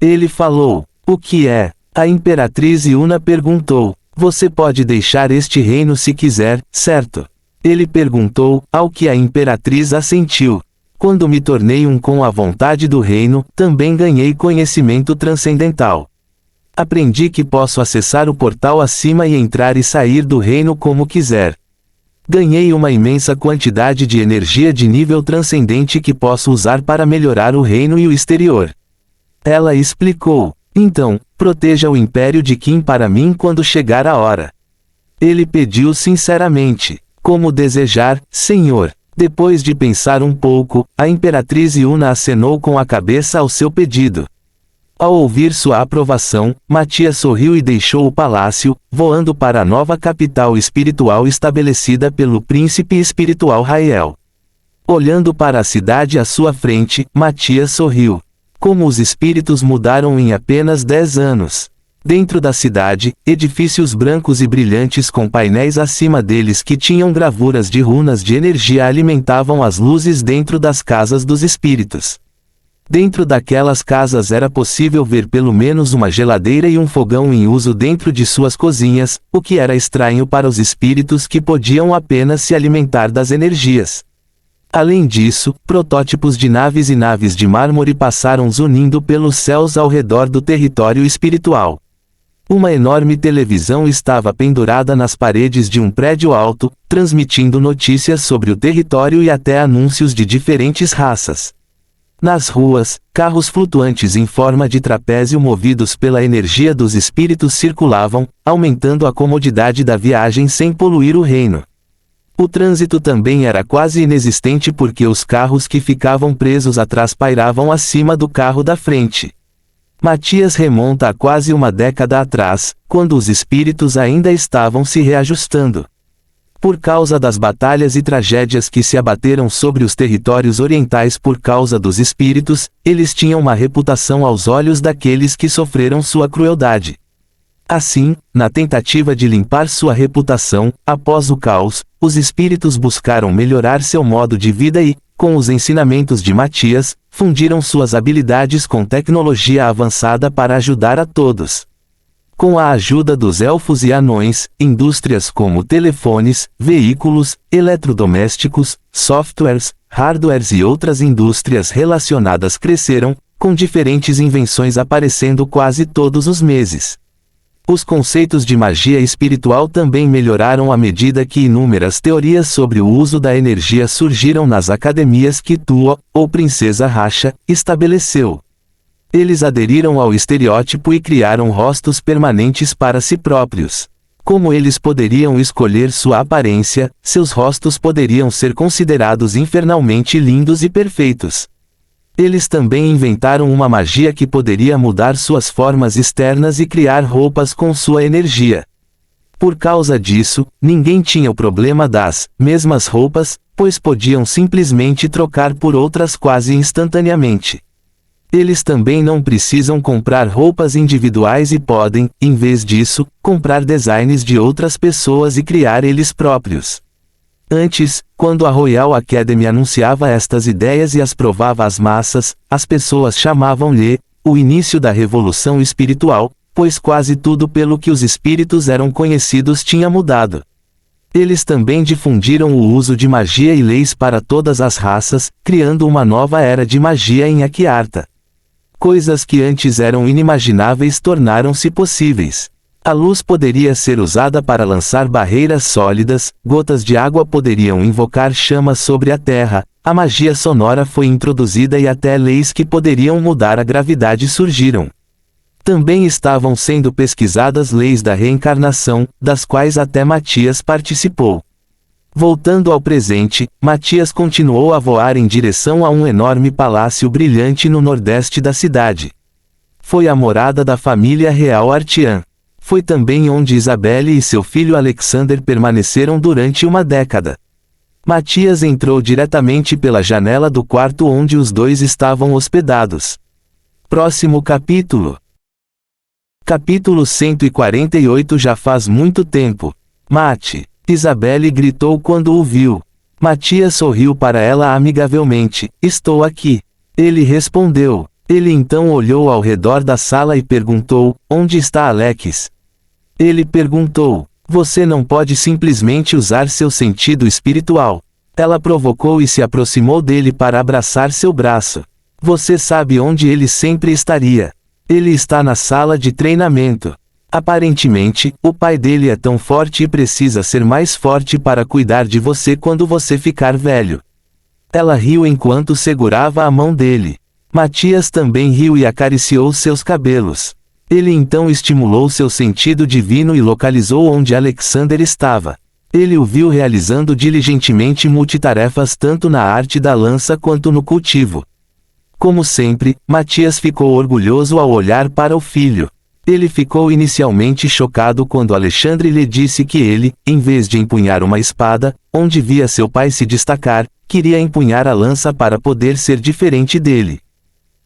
Ele falou. O que é? A Imperatriz Yuna perguntou. Você pode deixar este reino se quiser, certo? Ele perguntou, ao que a Imperatriz assentiu. Quando me tornei um com a vontade do reino, também ganhei conhecimento transcendental. Aprendi que posso acessar o portal acima e entrar e sair do reino como quiser. Ganhei uma imensa quantidade de energia de nível transcendente que posso usar para melhorar o reino e o exterior. Ela explicou. Então, proteja o Império de Qin para mim quando chegar a hora. Ele pediu sinceramente. Como desejar, Senhor. Depois de pensar um pouco, a Imperatriz Yuna acenou com a cabeça ao seu pedido. Ao ouvir sua aprovação, Matias sorriu e deixou o palácio, voando para a nova capital espiritual estabelecida pelo príncipe espiritual Rael. Olhando para a cidade à sua frente, Matias sorriu. Como os espíritos mudaram em apenas 10 anos. Dentro da cidade, edifícios brancos e brilhantes com painéis acima deles que tinham gravuras de runas de energia alimentavam as luzes dentro das casas dos espíritos. Dentro daquelas casas era possível ver pelo menos uma geladeira e um fogão em uso dentro de suas cozinhas, o que era estranho para os espíritos que podiam apenas se alimentar das energias. Além disso, protótipos de naves e naves de mármore passaram zunindo pelos céus ao redor do território espiritual. Uma enorme televisão estava pendurada nas paredes de um prédio alto, transmitindo notícias sobre o território e até anúncios de diferentes raças. Nas ruas, carros flutuantes em forma de trapézio movidos pela energia dos espíritos circulavam, aumentando a comodidade da viagem sem poluir o reino. O trânsito também era quase inexistente porque os carros que ficavam presos atrás pairavam acima do carro da frente. Matias remonta a quase uma década atrás, quando os espíritos ainda estavam se reajustando. Por causa das batalhas e tragédias que se abateram sobre os territórios orientais por causa dos espíritos, eles tinham uma reputação aos olhos daqueles que sofreram sua crueldade. Assim, na tentativa de limpar sua reputação, após o caos, os espíritos buscaram melhorar seu modo de vida e, Com os ensinamentos de Matias, fundiram suas habilidades com tecnologia avançada para ajudar a todos. Com a ajuda dos elfos e anões, indústrias como telefones, veículos, eletrodomésticos, softwares, hardwares e outras indústrias relacionadas cresceram, com diferentes invenções aparecendo quase todos os meses. Os conceitos de magia espiritual também melhoraram à medida que inúmeras teorias sobre o uso da energia surgiram nas academias que Tuo, ou Princesa Racha, estabeleceu. Eles aderiram ao estereótipo e criaram rostos permanentes para si próprios. Como eles poderiam escolher sua aparência, seus rostos poderiam ser considerados infernalmente lindos e perfeitos. Eles também inventaram uma magia que poderia mudar suas formas externas e criar roupas com sua energia. Por causa disso, ninguém tinha o problema das mesmas roupas, pois podiam simplesmente trocar por outras quase instantaneamente. Eles também não precisam comprar roupas individuais e podem, em vez disso, comprar designs de outras pessoas e criar eles próprios. Antes, quando a Royal Academy anunciava estas ideias e as provava às massas, as pessoas chamavam-lhe o início da revolução espiritual, pois quase tudo pelo que os espíritos eram conhecidos tinha mudado. Eles também difundiram o uso de magia e leis para todas as raças, criando uma nova era de magia em Aquiarta. Coisas que antes eram inimagináveis tornaram-se possíveis. A luz poderia ser usada para lançar barreiras sólidas, gotas de água poderiam invocar chamas sobre a terra, a magia sonora foi introduzida e até leis que poderiam mudar a gravidade surgiram. Também estavam sendo pesquisadas leis da reencarnação, das quais até Matias participou. Voltando ao presente, Matias continuou a voar em direção a um enorme palácio brilhante no nordeste da cidade. Foi a morada da família real Artian. Foi também onde Isabelle e seu filho Alexander permaneceram durante uma década. Matias entrou diretamente pela janela do quarto onde os dois estavam hospedados. Próximo capítulo. Capítulo 148. Já faz muito tempo. Mate. Isabelle gritou quando o viu. Matias sorriu para ela amigavelmente. Estou aqui. Ele respondeu. Ele então olhou ao redor da sala e perguntou, onde está Alex? Ele perguntou, você não pode simplesmente usar seu sentido espiritual. Ela provocou e se aproximou dele para abraçar seu braço. Você sabe onde ele sempre estaria. Ele está na sala de treinamento. Aparentemente, o pai dele é tão forte e precisa ser mais forte para cuidar de você quando você ficar velho. Ela riu enquanto segurava a mão dele. Matias também riu e acariciou seus cabelos. Ele então estimulou seu sentido divino e localizou onde Alexander estava. Ele o viu realizando diligentemente multitarefas tanto na arte da lança quanto no cultivo. Como sempre, Matias ficou orgulhoso ao olhar para o filho. Ele ficou inicialmente chocado quando Alexandre lhe disse que ele, em vez de empunhar uma espada, onde via seu pai se destacar, queria empunhar a lança para poder ser diferente dele.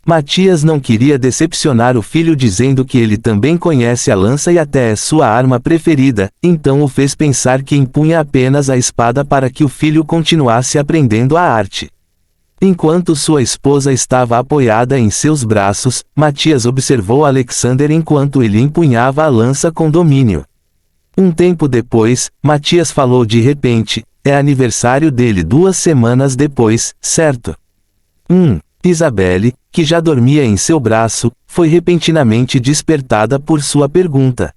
Matias não queria decepcionar o filho dizendo que ele também conhece a lança e até é sua arma preferida, então o fez pensar que empunha apenas a espada para que o filho continuasse aprendendo a arte. Enquanto sua esposa estava apoiada em seus braços, Matias observou Alexander enquanto ele empunhava a lança com domínio. Um tempo depois, Matias falou de repente, é aniversário dele 2 semanas depois, certo? Isabelle, que já dormia em seu braço, foi repentinamente despertada por sua pergunta.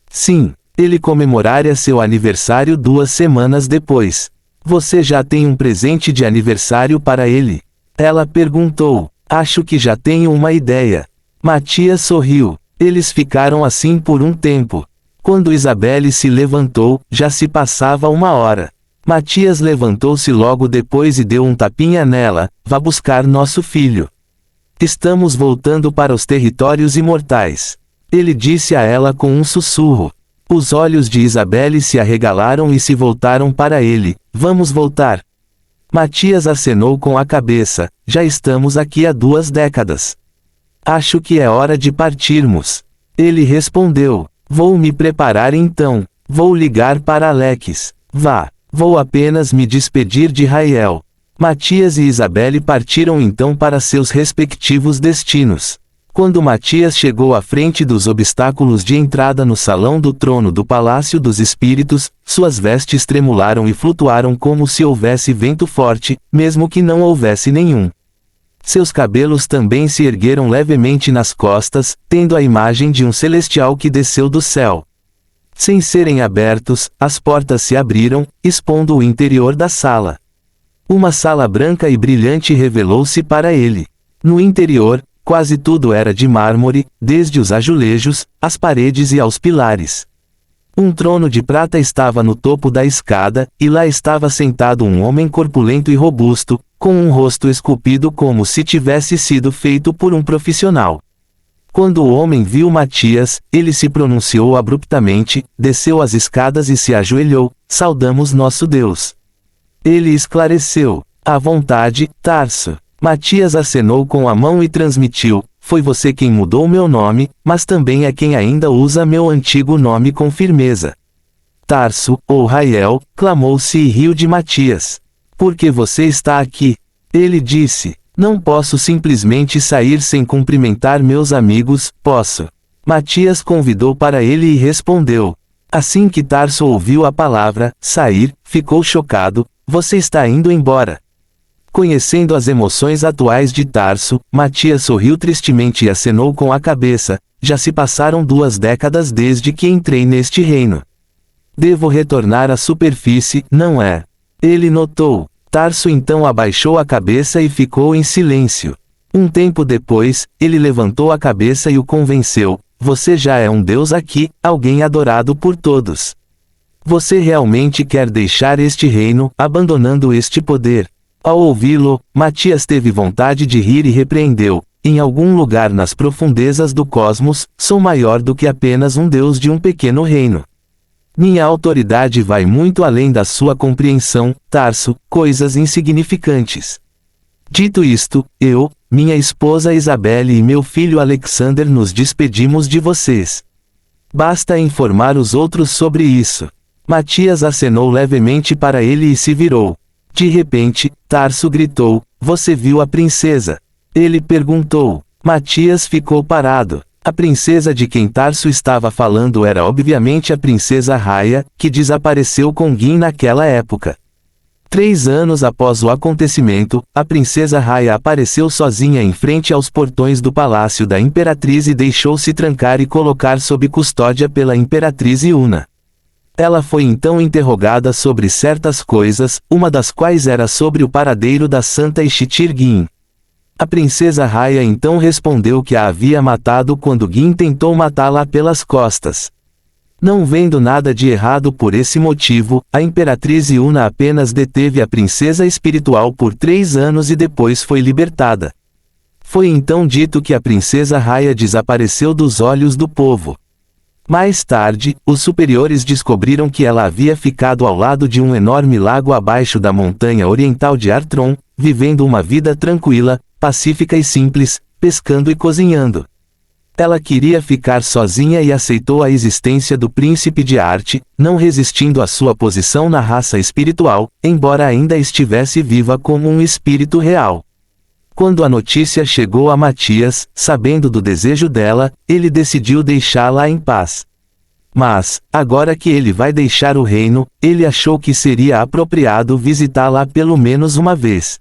Sim, ele comemoraria seu aniversário 2 semanas depois. Você já tem um presente de aniversário para ele? Ela perguntou. Acho que já tenho uma ideia. Matias sorriu. Eles ficaram assim por um tempo. Quando Isabelle se levantou, já se passava 1 hora. Matias levantou-se logo depois e deu um tapinha nela. Vá buscar nosso filho. Estamos voltando para os territórios imortais. Ele disse a ela com um sussurro. Os olhos de Isabelle se arregalaram e se voltaram para ele. Vamos voltar. Matias acenou com a cabeça. Já estamos aqui há 2 décadas. Acho que é hora de partirmos. Ele respondeu. Vou me preparar então. Vou ligar para Alex. Vá. Vou apenas me despedir de Rael. Matias e Isabelle partiram então para seus respectivos destinos. Quando Matias chegou à frente dos obstáculos de entrada no salão do trono do Palácio dos Espíritos, suas vestes tremularam e flutuaram como se houvesse vento forte, mesmo que não houvesse nenhum. Seus cabelos também se ergueram levemente nas costas, tendo a imagem de um celestial que desceu do céu. Sem serem abertos, as portas se abriram, expondo o interior da sala. Uma sala branca e brilhante revelou-se para ele. No interior, quase tudo era de mármore, desde os azulejos, às paredes e aos pilares. Um trono de prata estava no topo da escada, e lá estava sentado um homem corpulento e robusto, com um rosto esculpido como se tivesse sido feito por um profissional. Quando o homem viu Matias, ele se pronunciou abruptamente, desceu as escadas e se ajoelhou: "Saudamos nosso Deus." Ele esclareceu: "À vontade, Tarso." Matias acenou com a mão e transmitiu: "Foi você quem mudou meu nome, mas também é quem ainda usa meu antigo nome com firmeza." "Tarso, ou Rael," clamou-se e riu de Matias. "Por que você está aqui?" Ele disse: "Não posso simplesmente sair sem cumprimentar meus amigos, posso?" Matias convidou para ele e respondeu. Assim que Tarso ouviu a palavra sair, ficou chocado: "Você está indo embora?" Conhecendo as emoções atuais de Tarso, Matias sorriu tristemente e acenou com a cabeça: "Já se passaram 2 décadas desde que entrei neste reino. Devo retornar à superfície, não é?" Ele notou. Tarso então abaixou a cabeça e ficou em silêncio. Um tempo depois, ele levantou a cabeça e o convenceu: "Você já é um deus aqui, alguém adorado por todos. Você realmente quer deixar este reino, abandonando este poder?" Ao ouvi-lo, Matias teve vontade de rir e repreendeu: "Em algum lugar nas profundezas do cosmos, sou maior do que apenas um deus de um pequeno reino. Minha autoridade vai muito além da sua compreensão, Tarso, coisas insignificantes. Dito isto, eu, minha esposa Isabelle e meu filho Alexander nos despedimos de vocês. Basta informar os outros sobre isso." Matias acenou levemente para ele e se virou. De repente, Tarso gritou: "Você viu a princesa?" Ele perguntou. Matias ficou parado. A princesa de quem Tarso estava falando era obviamente a princesa Raia, que desapareceu com Gin naquela época. 3 anos após o acontecimento, a princesa Raia apareceu sozinha em frente aos portões do palácio da imperatriz e deixou-se trancar e colocar sob custódia pela imperatriz Yuna. Ela foi então interrogada sobre certas coisas, uma das quais era sobre o paradeiro da Santa Ixtir Gin. A princesa Raia então respondeu que a havia matado quando Gin tentou matá-la pelas costas. Não vendo nada de errado por esse motivo, a imperatriz Yuna apenas deteve a princesa espiritual por 3 anos e depois foi libertada. Foi então dito que a princesa Raia desapareceu dos olhos do povo. Mais tarde, os superiores descobriram que ela havia ficado ao lado de um enorme lago abaixo da montanha oriental de Artron, vivendo uma vida tranquila, pacífica e simples, pescando e cozinhando. Ela queria ficar sozinha e aceitou a existência do príncipe de Arte, não resistindo à sua posição na raça espiritual, embora ainda estivesse viva como um espírito real. Quando a notícia chegou a Matias, sabendo do desejo dela, ele decidiu deixá-la em paz. Mas, agora que ele vai deixar o reino, ele achou que seria apropriado visitá-la pelo menos uma vez.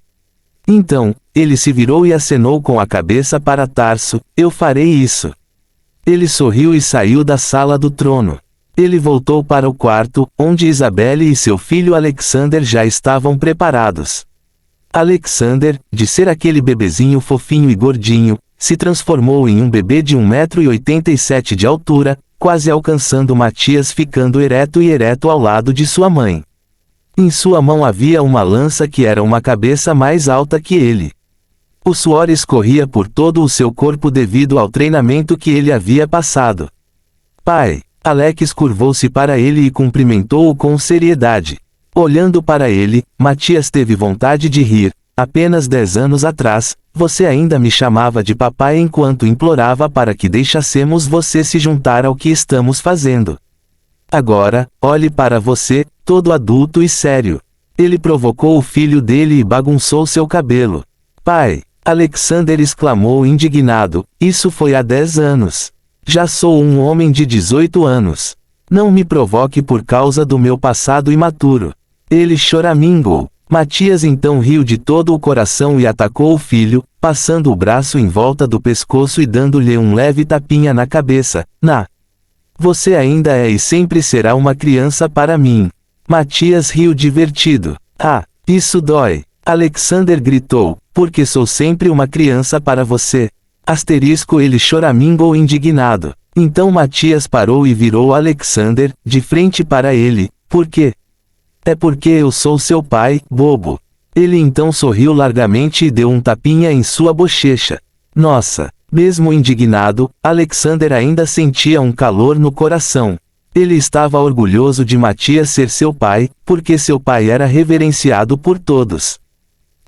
Então, ele se virou e acenou com a cabeça para Tarso: "Eu farei isso." Ele sorriu e saiu da sala do trono. Ele voltou para o quarto, onde Isabelle e seu filho Alexander já estavam preparados. Alexander, de ser aquele bebezinho fofinho e gordinho, se transformou em um bebê de 1,87 m de altura, quase alcançando Matias, ficando ereto ao lado de sua mãe. Em sua mão havia uma lança que era uma cabeça mais alta que ele. O suor escorria por todo o seu corpo devido ao treinamento que ele havia passado. "Pai!" Alex curvou-se para ele e cumprimentou-o com seriedade. Olhando para ele, Matias teve vontade de rir. "Apenas 10 anos atrás, você ainda me chamava de papai enquanto implorava para que deixássemos você se juntar ao que estamos fazendo. Agora, olhe para você, todo adulto e sério. Ele provocou o filho dele e bagunçou seu cabelo. Pai! Alexander exclamou indignado, isso foi há 10 anos. Já sou um homem de 18 anos. Não me provoque por causa do meu passado imaturo. Ele choramingou. Matias então riu de todo o coração e atacou o filho, passando o braço em volta do pescoço e dando-lhe um leve tapinha na cabeça. Você ainda é e sempre será uma criança para mim. Matias riu divertido. Isso dói. Alexander gritou, porque sou sempre uma criança para você. Ele choramingou indignado. Então Matias parou e virou Alexander, de frente para ele. Por quê? É porque eu sou seu pai, bobo. Ele então sorriu largamente e deu um tapinha em sua bochecha. Nossa! Mesmo indignado, Alexander ainda sentia um calor no coração. Ele estava orgulhoso de Matias ser seu pai, porque seu pai era reverenciado por todos.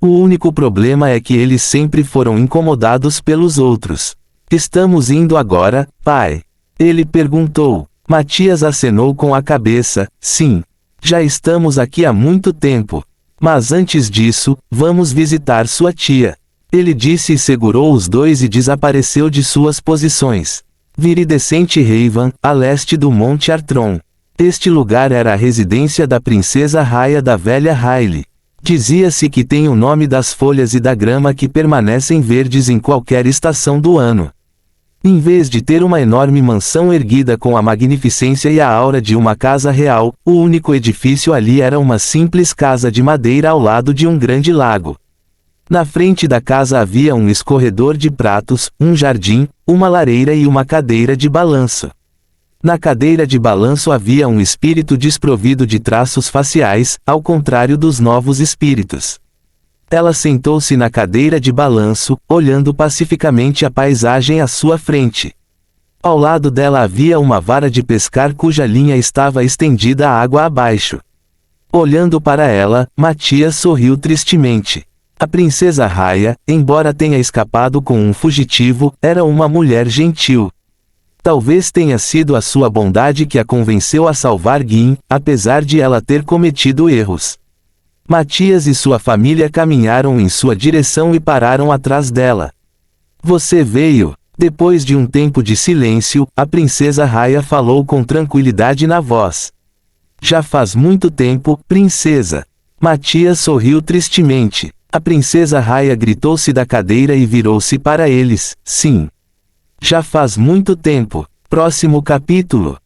O único problema é que eles sempre foram incomodados pelos outros. Estamos indo agora, pai? Ele perguntou. Matias acenou com a cabeça, sim. Já estamos aqui há muito tempo. Mas antes disso, vamos visitar sua tia. Ele disse e segurou os dois e desapareceu de suas posições. Viridescente Raven, a leste do Monte Artron. Este lugar era a residência da princesa Raya da velha Riley. Dizia-se que tem o nome das folhas e da grama que permanecem verdes em qualquer estação do ano. Em vez de ter uma enorme mansão erguida com a magnificência e a aura de uma casa real, o único edifício ali era uma simples casa de madeira ao lado de um grande lago. Na frente da casa havia um escorredor de pratos, um jardim, uma lareira e uma cadeira de balanço. Na cadeira de balanço havia um espírito desprovido de traços faciais, ao contrário dos novos espíritos. Ela sentou-se na cadeira de balanço, olhando pacificamente a paisagem à sua frente. Ao lado dela havia uma vara de pescar cuja linha estava estendida água abaixo. Olhando para ela, Matias sorriu tristemente. A princesa Raya, embora tenha escapado com um fugitivo, era uma mulher gentil. Talvez tenha sido a sua bondade que a convenceu a salvar Gin, apesar de ela ter cometido erros. Matias e sua família caminharam em sua direção e pararam atrás dela. Você veio. Depois de um tempo de silêncio, a princesa Raya falou com tranquilidade na voz. Já faz muito tempo, princesa. Matias sorriu tristemente. A princesa Raya gritou-se da cadeira e virou-se para eles. Sim. Já faz muito tempo. Próximo capítulo.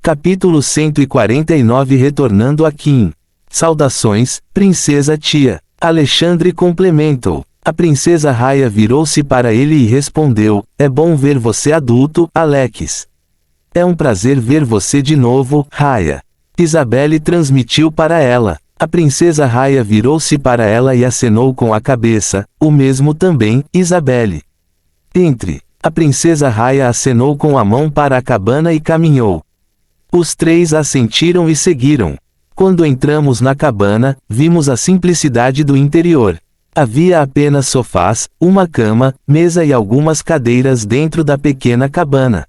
Capítulo 149 Retornando a Kim. Saudações, princesa tia. Alexandre complementou. A princesa Raya virou-se para ele e respondeu, é bom ver você adulto, Alex. É um prazer ver você de novo, Raya. Isabelle transmitiu para ela. A princesa Raya virou-se para ela e acenou com a cabeça, o mesmo também, Isabelle. Entre. A princesa Raya acenou com a mão para a cabana e caminhou. Os três assentiram e seguiram. Quando entramos na cabana, vimos a simplicidade do interior. Havia apenas sofás, uma cama, mesa e algumas cadeiras dentro da pequena cabana.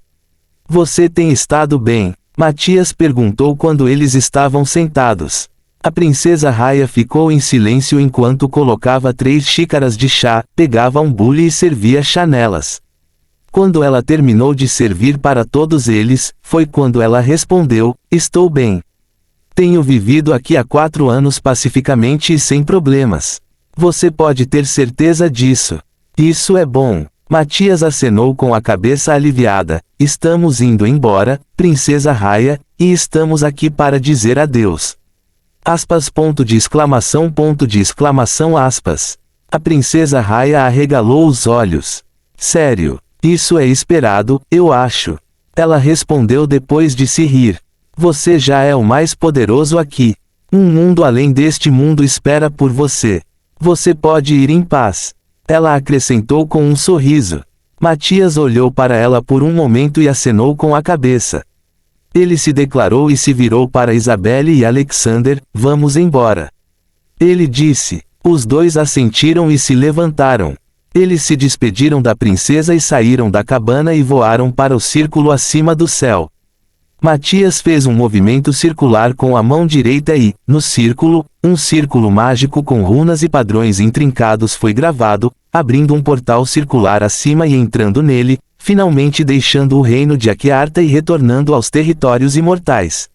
Você tem estado bem? Matias perguntou quando eles estavam sentados. A princesa Raya ficou em silêncio enquanto colocava 3 xícaras de chá, pegava um bule e servia chá nelas. Quando ela terminou de servir para todos eles, foi quando ela respondeu, estou bem. Tenho vivido aqui há 4 anos pacificamente e sem problemas. Você pode ter certeza disso. Isso é bom. Matias acenou com a cabeça aliviada. Estamos indo embora, princesa Raya, e estamos aqui para dizer adeus. Aspas. Ponto de exclamação. Aspas. A princesa Raya arregalou os olhos. Sério. Isso é esperado, eu acho. Ela respondeu depois de se rir. Você já é o mais poderoso aqui. Um mundo além deste mundo espera por você. Você pode ir em paz. Ela acrescentou com um sorriso. Matias olhou para ela por um momento e acenou com a cabeça. Ele se declarou e se virou para Isabelle e Alexander, vamos embora. Ele disse. Os dois assentiram e se levantaram. Eles se despediram da princesa e saíram da cabana e voaram para o círculo acima do céu. Matias fez um movimento circular com a mão direita e, no círculo, um círculo mágico com runas e padrões intrincados foi gravado, abrindo um portal circular acima e entrando nele, finalmente deixando o reino de Aquiarta e retornando aos territórios imortais.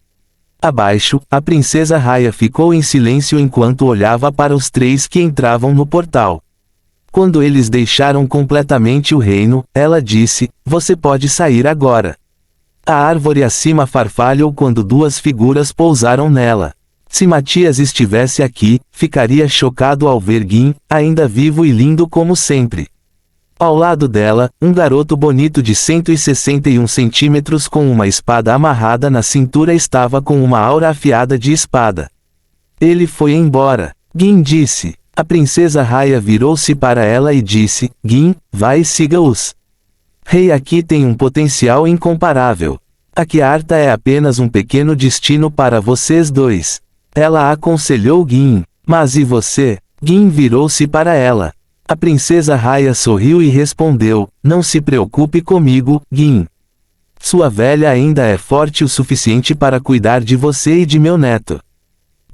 Abaixo, a princesa Raya ficou em silêncio enquanto olhava para os três que entravam no portal. Quando eles deixaram completamente o reino, ela disse: "Você pode sair agora." A árvore acima farfalhou quando duas figuras pousaram nela. Se Matias estivesse aqui, ficaria chocado ao ver Gin, ainda vivo e lindo como sempre. Ao lado dela, um garoto bonito de 161 centímetros com uma espada amarrada na cintura estava com uma aura afiada de espada. Ele foi embora. Gin disse. A princesa Raya virou-se para ela e disse: "Gin, vai e siga-os. Rei aqui tem um potencial incomparável. Aquiarta é apenas um pequeno destino para vocês dois." Ela aconselhou Gin. "Mas e você?" Gin virou-se para ela. A princesa Raya sorriu e respondeu: "Não se preocupe comigo, Gin. Sua velha ainda é forte o suficiente para cuidar de você e de meu neto."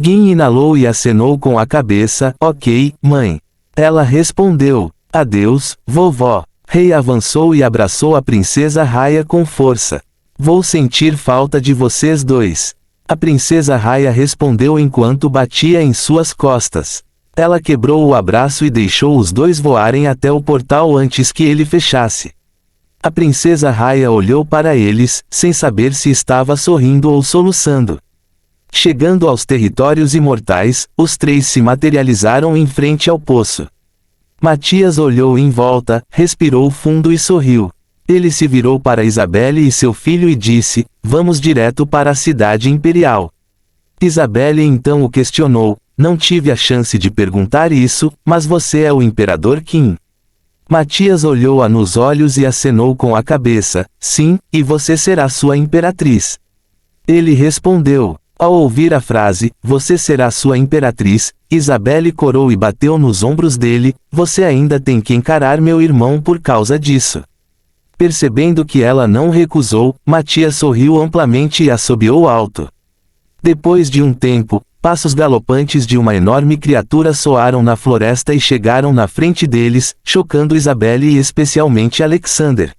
Gin inalou e acenou com a cabeça: "Ok, mãe." Ela respondeu: "Adeus, vovó." Rei avançou e abraçou a princesa Raya com força. "Vou sentir falta de vocês dois." A princesa Raya respondeu enquanto batia em suas costas. Ela quebrou o abraço e deixou os dois voarem até o portal antes que ele fechasse. A princesa Raya olhou para eles, sem saber se estava sorrindo ou soluçando. Chegando aos territórios imortais, os três se materializaram em frente ao poço. Matias olhou em volta, respirou fundo e sorriu. Ele se virou para Isabelle e seu filho e disse: "Vamos direto para a cidade imperial." Isabelle então o questionou: "Não tive a chance de perguntar isso, mas você é o imperador Qin?" Matias olhou-a nos olhos e acenou com a cabeça: "Sim, e você será sua imperatriz." Ele respondeu. Ao ouvir a frase, "Você será sua imperatriz", Isabelle corou e bateu nos ombros dele: "Você ainda tem que encarar meu irmão por causa disso." Percebendo que ela não recusou, Matias sorriu amplamente e assobiou alto. Depois de um tempo, passos galopantes de uma enorme criatura soaram na floresta e chegaram na frente deles, chocando Isabelle e especialmente Alexander.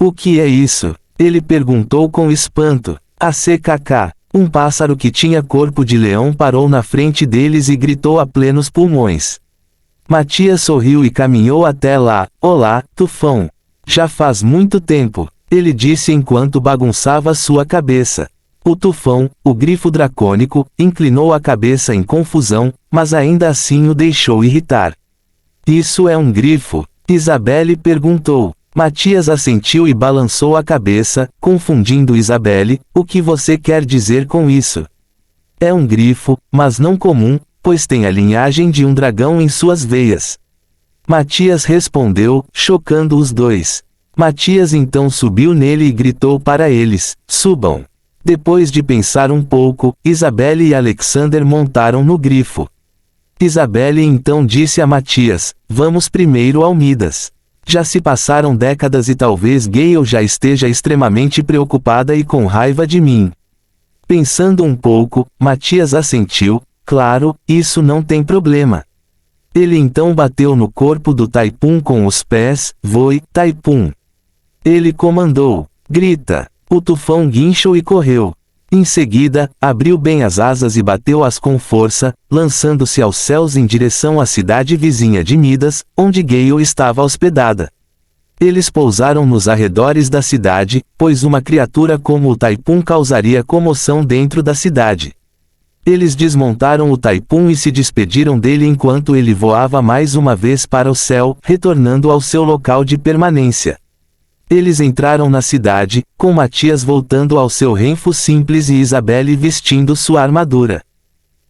"O que é isso?" ele perguntou com espanto. "ACKK." Um pássaro que tinha corpo de leão parou na frente deles e gritou a plenos pulmões. Matias sorriu e caminhou até lá. "Olá, tufão. Já faz muito tempo", ele disse enquanto bagunçava sua cabeça. O tufão, o grifo dracônico, inclinou a cabeça em confusão, mas ainda assim o deixou irritar. "Isso é um grifo?" Isabelle perguntou. Matias assentiu e balançou a cabeça, confundindo Isabelle: "O que você quer dizer com isso?" "É um grifo, mas não comum, pois tem a linhagem de um dragão em suas veias." Matias respondeu, chocando os dois. Matias então subiu nele e gritou para eles: "Subam." Depois de pensar um pouco, Isabelle e Alexander montaram no grifo. Isabelle então disse a Matias: "Vamos primeiro ao Midas. Já se passaram décadas e talvez Gale já esteja extremamente preocupada e com raiva de mim." Pensando um pouco, Matias assentiu: "Claro, isso não tem problema." Ele então bateu no corpo do Taipun com os pés: "Voe, Taipun." Ele comandou: "Grita." O tufão guinchou e correu. Em seguida, abriu bem as asas e bateu-as com força, lançando-se aos céus em direção à cidade vizinha de Midas, onde Gale estava hospedada. Eles pousaram nos arredores da cidade, pois uma criatura como o Taipun causaria comoção dentro da cidade. Eles desmontaram o Taipun e se despediram dele enquanto ele voava mais uma vez para o céu, retornando ao seu local de permanência. Eles entraram na cidade, com Matias voltando ao seu renfo simples e Isabelle vestindo sua armadura.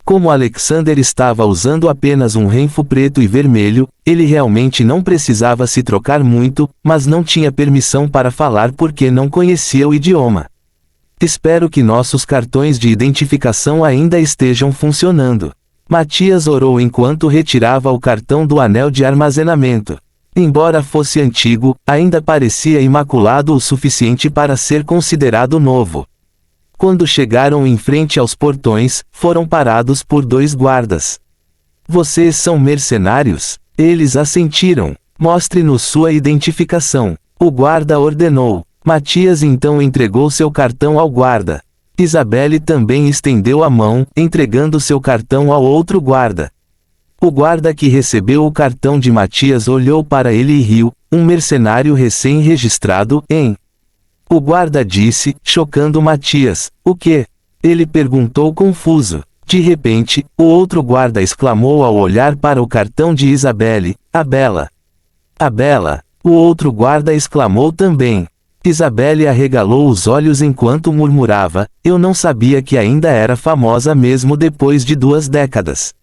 Como Alexander estava usando apenas um renfo preto e vermelho, ele realmente não precisava se trocar muito, mas não tinha permissão para falar porque não conhecia o idioma. "Espero que nossos cartões de identificação ainda estejam funcionando." Matias orou enquanto retirava o cartão do anel de armazenamento. Embora fosse antigo, ainda parecia imaculado o suficiente para ser considerado novo. Quando chegaram em frente aos portões, foram parados por 2 guardas. Vocês são mercenários? Eles assentiram. Mostre-nos sua identificação. O guarda ordenou. Matias então entregou seu cartão ao guarda. Isabelle também estendeu a mão, entregando seu cartão ao outro guarda. O guarda que recebeu o cartão de Matias olhou para ele e riu, um mercenário recém-registrado, hein? O guarda disse, chocando Matias. O quê? Ele perguntou confuso. De repente, o outro guarda exclamou ao olhar para o cartão de Isabelle, a Bela. A Bela. O outro guarda exclamou também. Isabelle arregalou os olhos enquanto murmurava, eu não sabia que ainda era famosa mesmo depois de 2 décadas.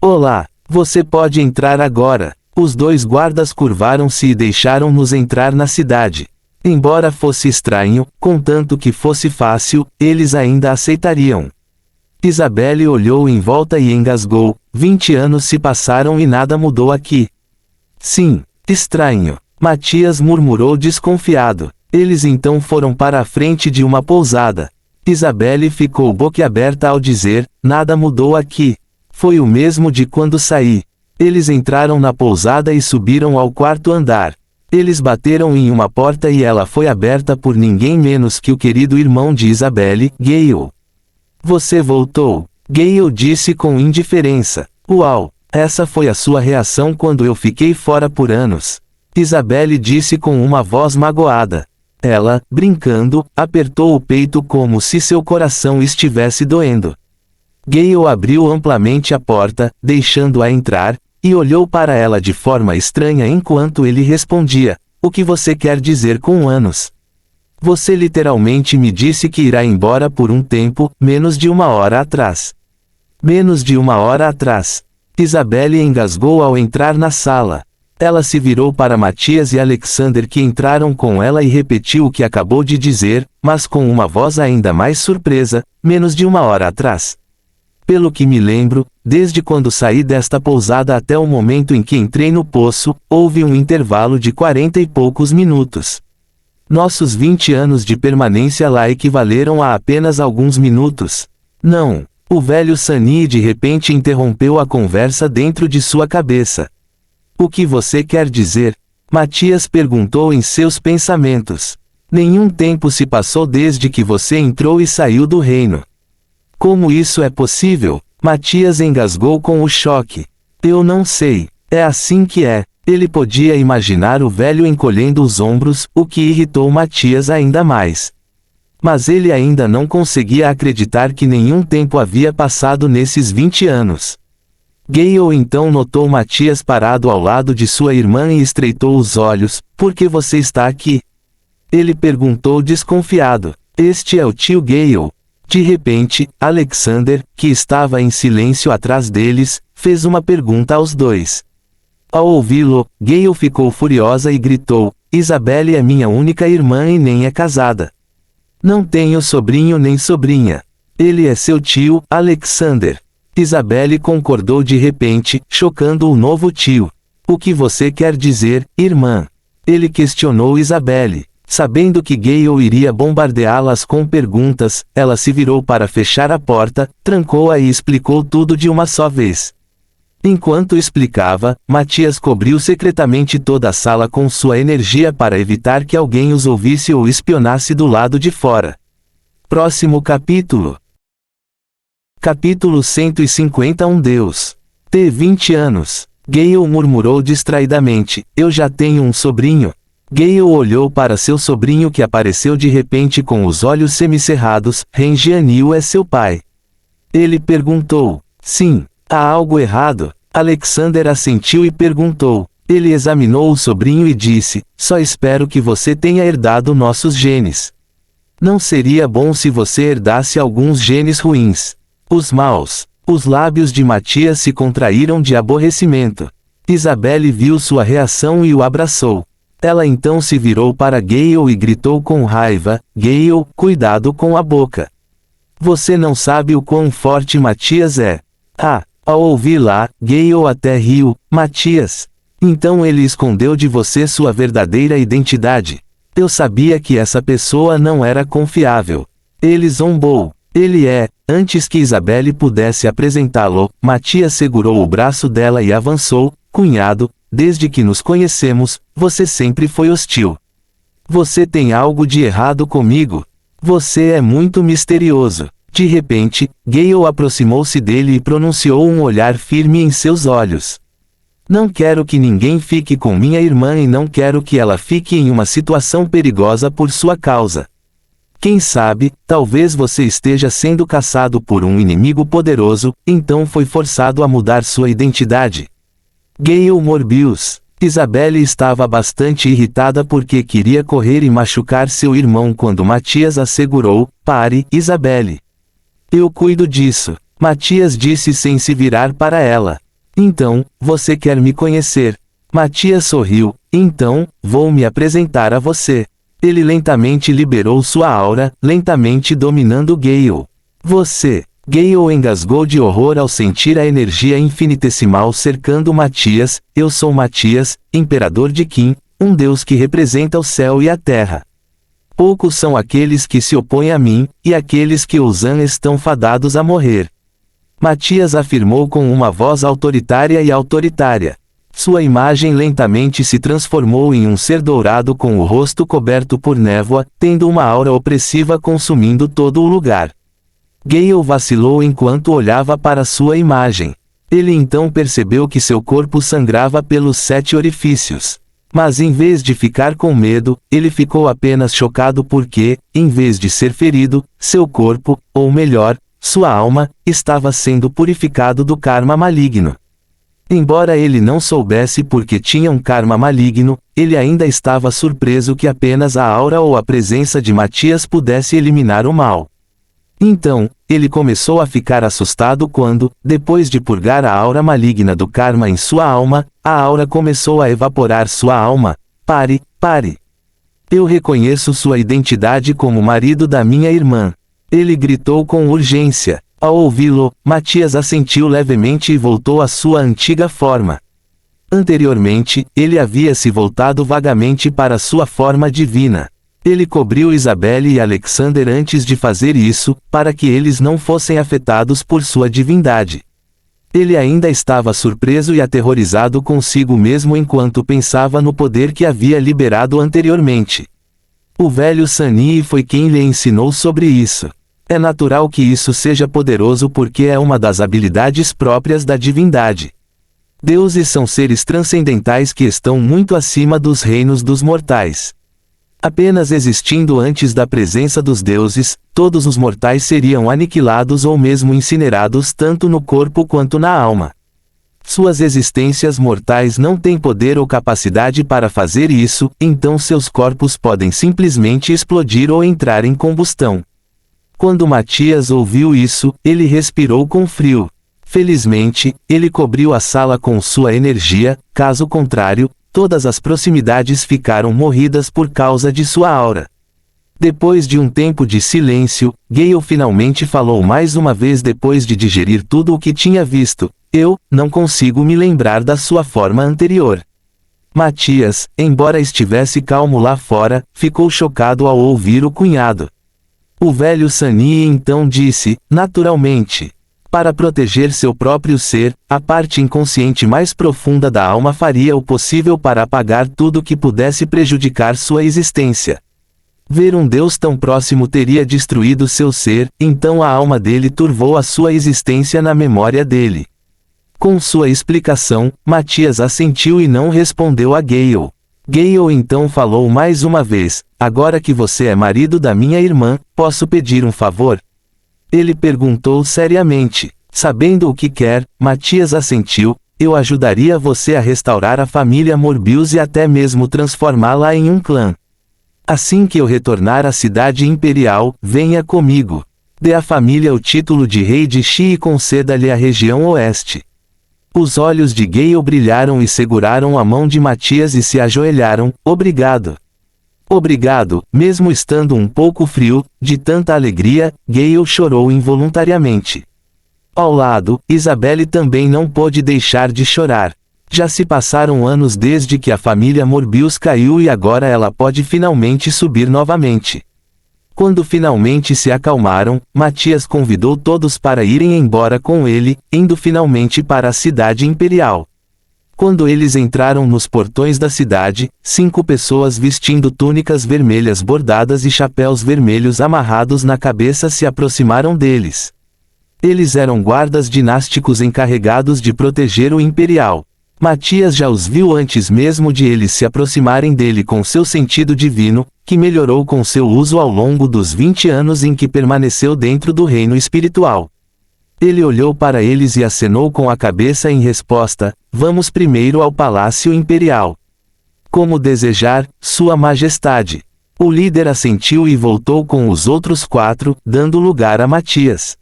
Olá, você pode entrar agora. Os 2 guardas curvaram-se e deixaram-nos entrar na cidade. Embora fosse estranho, contanto que fosse fácil, eles ainda aceitariam. Isabelle olhou em volta e engasgou, 20 anos se passaram e nada mudou aqui. Sim, estranho. Matias murmurou desconfiado. Eles então foram para a frente de uma pousada. Isabelle ficou boquiaberta ao dizer, nada mudou aqui. Foi o mesmo de quando saí. Eles entraram na pousada e subiram ao 4º andar. Eles bateram em uma porta e ela foi aberta por ninguém menos que o querido irmão de Isabelle, Gale. Você voltou, Gale disse com indiferença. Uau, essa foi a sua reação quando eu fiquei fora por anos. Isabelle disse com uma voz magoada. Ela, brincando, apertou o peito como se seu coração estivesse doendo. Gale abriu amplamente a porta, deixando-a entrar, e olhou para ela de forma estranha enquanto ele respondia, o que você quer dizer com anos? Você literalmente me disse que irá embora por um tempo, menos de 1 hora atrás. Menos de 1 hora atrás. Isabelle engasgou ao entrar na sala. Ela se virou para Matias e Alexander que entraram com ela e repetiu o que acabou de dizer, mas com uma voz ainda mais surpresa, menos de 1 hora atrás. Pelo que me lembro, desde quando saí desta pousada até o momento em que entrei no poço, houve um intervalo de 40 e poucos minutos. Nossos 20 anos de permanência lá equivaleram a apenas alguns minutos. Não. O velho Sunny de repente interrompeu a conversa dentro de sua cabeça. O que você quer dizer? Matias perguntou em seus pensamentos. Nenhum tempo se passou desde que você entrou e saiu do reino. Como isso é possível? Matias engasgou com o choque. Eu não sei. É assim que é. Ele podia imaginar o velho encolhendo os ombros, o que irritou Matias ainda mais. Mas ele ainda não conseguia acreditar que nenhum tempo havia passado nesses 20 anos. Gale então notou Matias parado ao lado de sua irmã e estreitou os olhos. Por que você está aqui? Ele perguntou desconfiado. Este é o tio Gale. De repente, Alexander, que estava em silêncio atrás deles, fez uma pergunta aos 2. Ao ouvi-lo, Gale ficou furiosa e gritou, Isabelle é minha única irmã e nem é casada. Não tenho sobrinho nem sobrinha. Ele é seu tio, Alexander. Isabelle concordou de repente, chocando o novo tio. O que você quer dizer, irmã? Ele questionou Isabelle. Sabendo que Gale iria bombardeá-las com perguntas, ela se virou para fechar a porta, trancou-a e explicou tudo de uma só vez. Enquanto explicava, Matias cobriu secretamente toda a sala com sua energia para evitar que alguém os ouvisse ou espionasse do lado de fora. Próximo capítulo. Capítulo 151 Deus. T 20 anos. Gale murmurou distraidamente, eu já tenho um sobrinho. Gale olhou para seu sobrinho que apareceu de repente com os olhos semicerrados, Rengianil é seu pai. Ele perguntou, sim. Há algo errado? Alexander assentiu e perguntou. Ele examinou o sobrinho e disse, só espero que você tenha herdado nossos genes. Não seria bom se você herdasse alguns genes ruins. Os maus. Os lábios de Matias se contraíram de aborrecimento. Isabelle viu sua reação e o abraçou. Ela então se virou para Gale e gritou com raiva, Gale, cuidado com a boca. Você não sabe o quão forte Matias é. Ao ouvir lá, Gale até riu, Matias. Então ele escondeu de você sua verdadeira identidade. Eu sabia que essa pessoa não era confiável. Ele zombou. Ele é. Antes que Isabelle pudesse apresentá-lo, Matias segurou o braço dela e avançou. Cunhado, desde que nos conhecemos, você sempre foi hostil. Você tem algo de errado comigo. Você é muito misterioso. De repente, Gale aproximou-se dele e pronunciou um olhar firme em seus olhos. Não quero que ninguém fique com minha irmã e não quero que ela fique em uma situação perigosa por sua causa. Quem sabe, talvez você esteja sendo caçado por um inimigo poderoso, então foi forçado a mudar sua identidade. Gale Morbius. Isabelle estava bastante irritada porque queria correr e machucar seu irmão quando Matias assegurou: pare, Isabelle. Eu cuido disso. Matias disse sem se virar para ela. Então, você quer me conhecer? Matias sorriu. Então, vou me apresentar a você. Ele lentamente liberou sua aura, lentamente dominando Gale. Você. Gale engasgou de horror ao sentir a energia infinitesimal cercando Matias. Eu sou Matias, imperador de Kim, um deus que representa o céu e a terra. Poucos são aqueles que se opõem a mim, e aqueles que ousam estão fadados a morrer. Matias afirmou com uma voz autoritária e autoritária. Sua imagem lentamente se transformou em um ser dourado com o rosto coberto por névoa, tendo uma aura opressiva consumindo todo o lugar. Gale vacilou enquanto olhava para sua imagem. Ele então percebeu que seu corpo sangrava pelos 7 orifícios. Mas em vez de ficar com medo, ele ficou apenas chocado porque, em vez de ser ferido, seu corpo, ou melhor, sua alma, estava sendo purificado do karma maligno. Embora ele não soubesse porque tinha um karma maligno, ele ainda estava surpreso que apenas a aura ou a presença de Matias pudesse eliminar o mal. Então, ele começou a ficar assustado quando, depois de purgar a aura maligna do karma em sua alma, a aura começou a evaporar sua alma. Pare, pare. Eu reconheço sua identidade como marido da minha irmã. Ele gritou com urgência. Ao ouvi-lo, Matias assentiu levemente e voltou à sua antiga forma. Anteriormente, ele havia se voltado vagamente para sua forma divina. Ele cobriu Isabelle e Alexander antes de fazer isso, para que eles não fossem afetados por sua divindade. Ele ainda estava surpreso e aterrorizado consigo mesmo enquanto pensava no poder que havia liberado anteriormente. O velho Sunny foi quem lhe ensinou sobre isso. É natural que isso seja poderoso porque é uma das habilidades próprias da divindade. Deuses são seres transcendentais que estão muito acima dos reinos dos mortais. Apenas existindo antes da presença dos deuses, todos os mortais seriam aniquilados ou mesmo incinerados tanto no corpo quanto na alma. Suas existências mortais não têm poder ou capacidade para fazer isso, então seus corpos podem simplesmente explodir ou entrar em combustão. Quando Matias ouviu isso, ele respirou com frio. Felizmente, ele cobriu a sala com sua energia, caso contrário, todas as proximidades ficaram morridas por causa de sua aura. Depois de um tempo de silêncio, Gale finalmente falou mais uma vez depois de digerir tudo o que tinha visto. Eu não consigo me lembrar da sua forma anterior. Matias, embora estivesse calmo lá fora, ficou chocado ao ouvir o cunhado. O velho Sunny então disse, naturalmente. Para proteger seu próprio ser, a parte inconsciente mais profunda da alma faria o possível para apagar tudo que pudesse prejudicar sua existência. Ver um Deus tão próximo teria destruído seu ser, então a alma dele turvou a sua existência na memória dele. Com sua explicação, Matias assentiu e não respondeu a Gale. Gale então falou mais uma vez, agora que você é marido da minha irmã, posso pedir um favor? Ele perguntou seriamente. Sabendo o que quer, Matias assentiu, eu ajudaria você a restaurar a família Morbius e até mesmo transformá-la em um clã. Assim que eu retornar à cidade imperial, venha comigo. Dê à família o título de rei de Xi e conceda-lhe a região oeste. Os olhos de Gale brilharam e seguraram a mão de Matias e se ajoelharam, obrigado. Obrigado, mesmo estando um pouco frio, de tanta alegria, Gale chorou involuntariamente. Ao lado, Isabelle também não pôde deixar de chorar. Já se passaram anos desde que a família Morbius caiu e agora ela pode finalmente subir novamente. Quando finalmente se acalmaram, Matias convidou todos para irem embora com ele, indo finalmente para a cidade imperial. Quando eles entraram nos portões da cidade, 5 pessoas vestindo túnicas vermelhas bordadas e chapéus vermelhos amarrados na cabeça se aproximaram deles. Eles eram guardas dinásticos encarregados de proteger o imperial. Matias já os viu antes mesmo de eles se aproximarem dele com seu sentido divino, que melhorou com seu uso ao longo dos 20 anos em que permaneceu dentro do reino espiritual. Ele olhou para eles e acenou com a cabeça em resposta: vamos primeiro ao Palácio Imperial. Como desejar, Sua Majestade. O líder assentiu e voltou com os outros 4, dando lugar a Matias.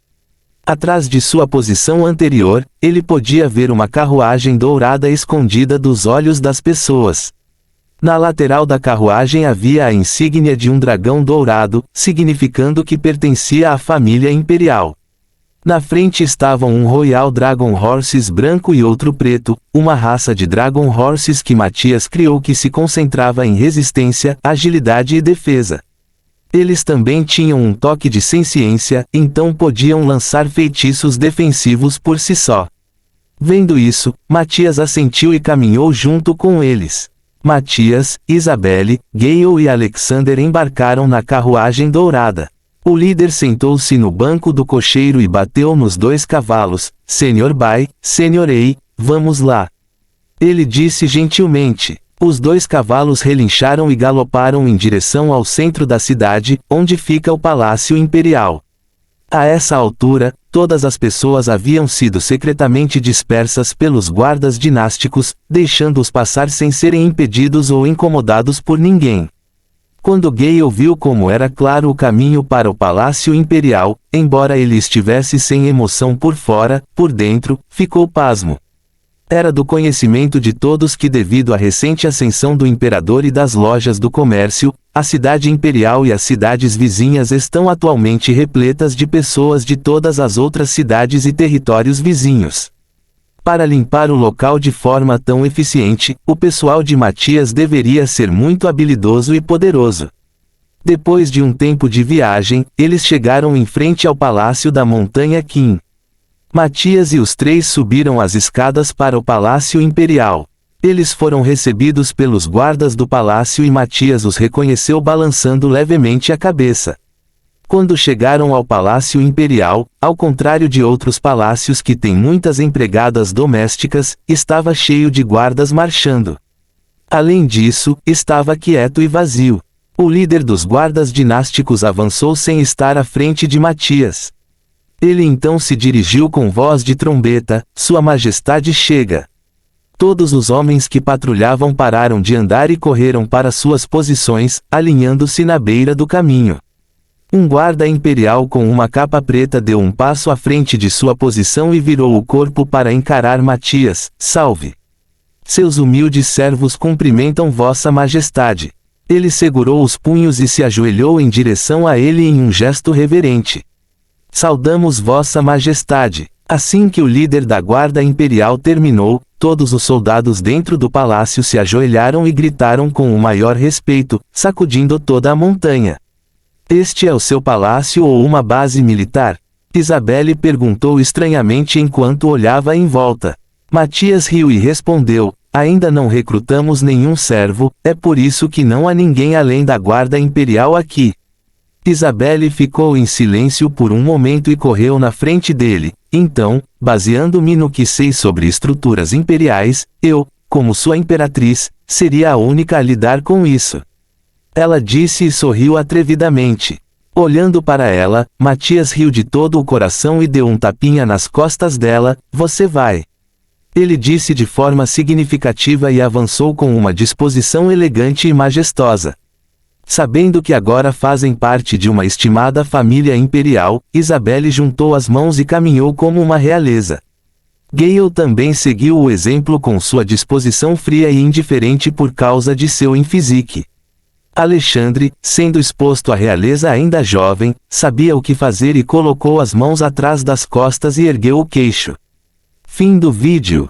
Atrás de sua posição anterior, ele podia ver uma carruagem dourada escondida dos olhos das pessoas. Na lateral da carruagem havia a insígnia de um dragão dourado, significando que pertencia à família imperial. Na frente estavam um Royal Dragon Horses branco e outro preto, uma raça de Dragon Horses que Matias criou que se concentrava em resistência, agilidade e defesa. Eles também tinham um toque de senciência, então podiam lançar feitiços defensivos por si só. Vendo isso, Matias assentiu e caminhou junto com eles. Matias, Isabelle, Gale e Alexander embarcaram na carruagem dourada. O líder sentou-se no banco do cocheiro e bateu nos 2 cavalos. Sr. Bai, Sr. Ei, vamos lá. Ele disse gentilmente. Os 2 cavalos relincharam e galoparam em direção ao centro da cidade, onde fica o Palácio Imperial. A essa altura, todas as pessoas haviam sido secretamente dispersas pelos guardas dinásticos, deixando-os passar sem serem impedidos ou incomodados por ninguém. Quando Gale viu como era claro o caminho para o Palácio Imperial, embora ele estivesse sem emoção por fora, por dentro, ficou pasmo. Era do conhecimento de todos que devido à recente ascensão do imperador e das lojas do comércio, a cidade imperial e as cidades vizinhas estão atualmente repletas de pessoas de todas as outras cidades e territórios vizinhos. Para limpar o local de forma tão eficiente, o pessoal de Matias deveria ser muito habilidoso e poderoso. Depois de um tempo de viagem, eles chegaram em frente ao Palácio da Montanha Qin. Matias e os 3 subiram as escadas para o Palácio Imperial. Eles foram recebidos pelos guardas do palácio e Matias os reconheceu balançando levemente a cabeça. Quando chegaram ao Palácio Imperial, ao contrário de outros palácios que têm muitas empregadas domésticas, estava cheio de guardas marchando. Além disso, estava quieto e vazio. O líder dos guardas dinásticos avançou sem estar à frente de Matias. Ele então se dirigiu com voz de trombeta: Sua Majestade chega. Todos os homens que patrulhavam pararam de andar e correram para suas posições, alinhando-se na beira do caminho. Um guarda imperial com uma capa preta deu um passo à frente de sua posição e virou o corpo para encarar Matias: Salve! Seus humildes servos cumprimentam Vossa Majestade. Ele segurou os punhos e se ajoelhou em direção a ele em um gesto reverente. Saudamos Vossa Majestade. Assim que o líder da guarda imperial terminou, todos os soldados dentro do palácio se ajoelharam e gritaram com o maior respeito, sacudindo toda a montanha. Este é o seu palácio ou uma base militar? Isabelle perguntou estranhamente enquanto olhava em volta. Matias riu e respondeu: ainda não recrutamos nenhum servo, é por isso que não há ninguém além da guarda imperial aqui. Isabelle ficou em silêncio por um momento e correu na frente dele. Então, baseando-me no que sei sobre estruturas imperiais, eu, como sua imperatriz, seria a única a lidar com isso. Ela disse e sorriu atrevidamente. Olhando para ela, Matias riu de todo o coração e deu um tapinha nas costas dela: você vai. Ele disse de forma significativa e avançou com uma disposição elegante e majestosa. Sabendo que agora fazem parte de uma estimada família imperial, Isabelle juntou as mãos e caminhou como uma realeza. Gale também seguiu o exemplo com sua disposição fria e indiferente por causa de seu infisique. Alexandre, sendo exposto à realeza ainda jovem, sabia o que fazer e colocou as mãos atrás das costas e ergueu o queixo. Fim do vídeo.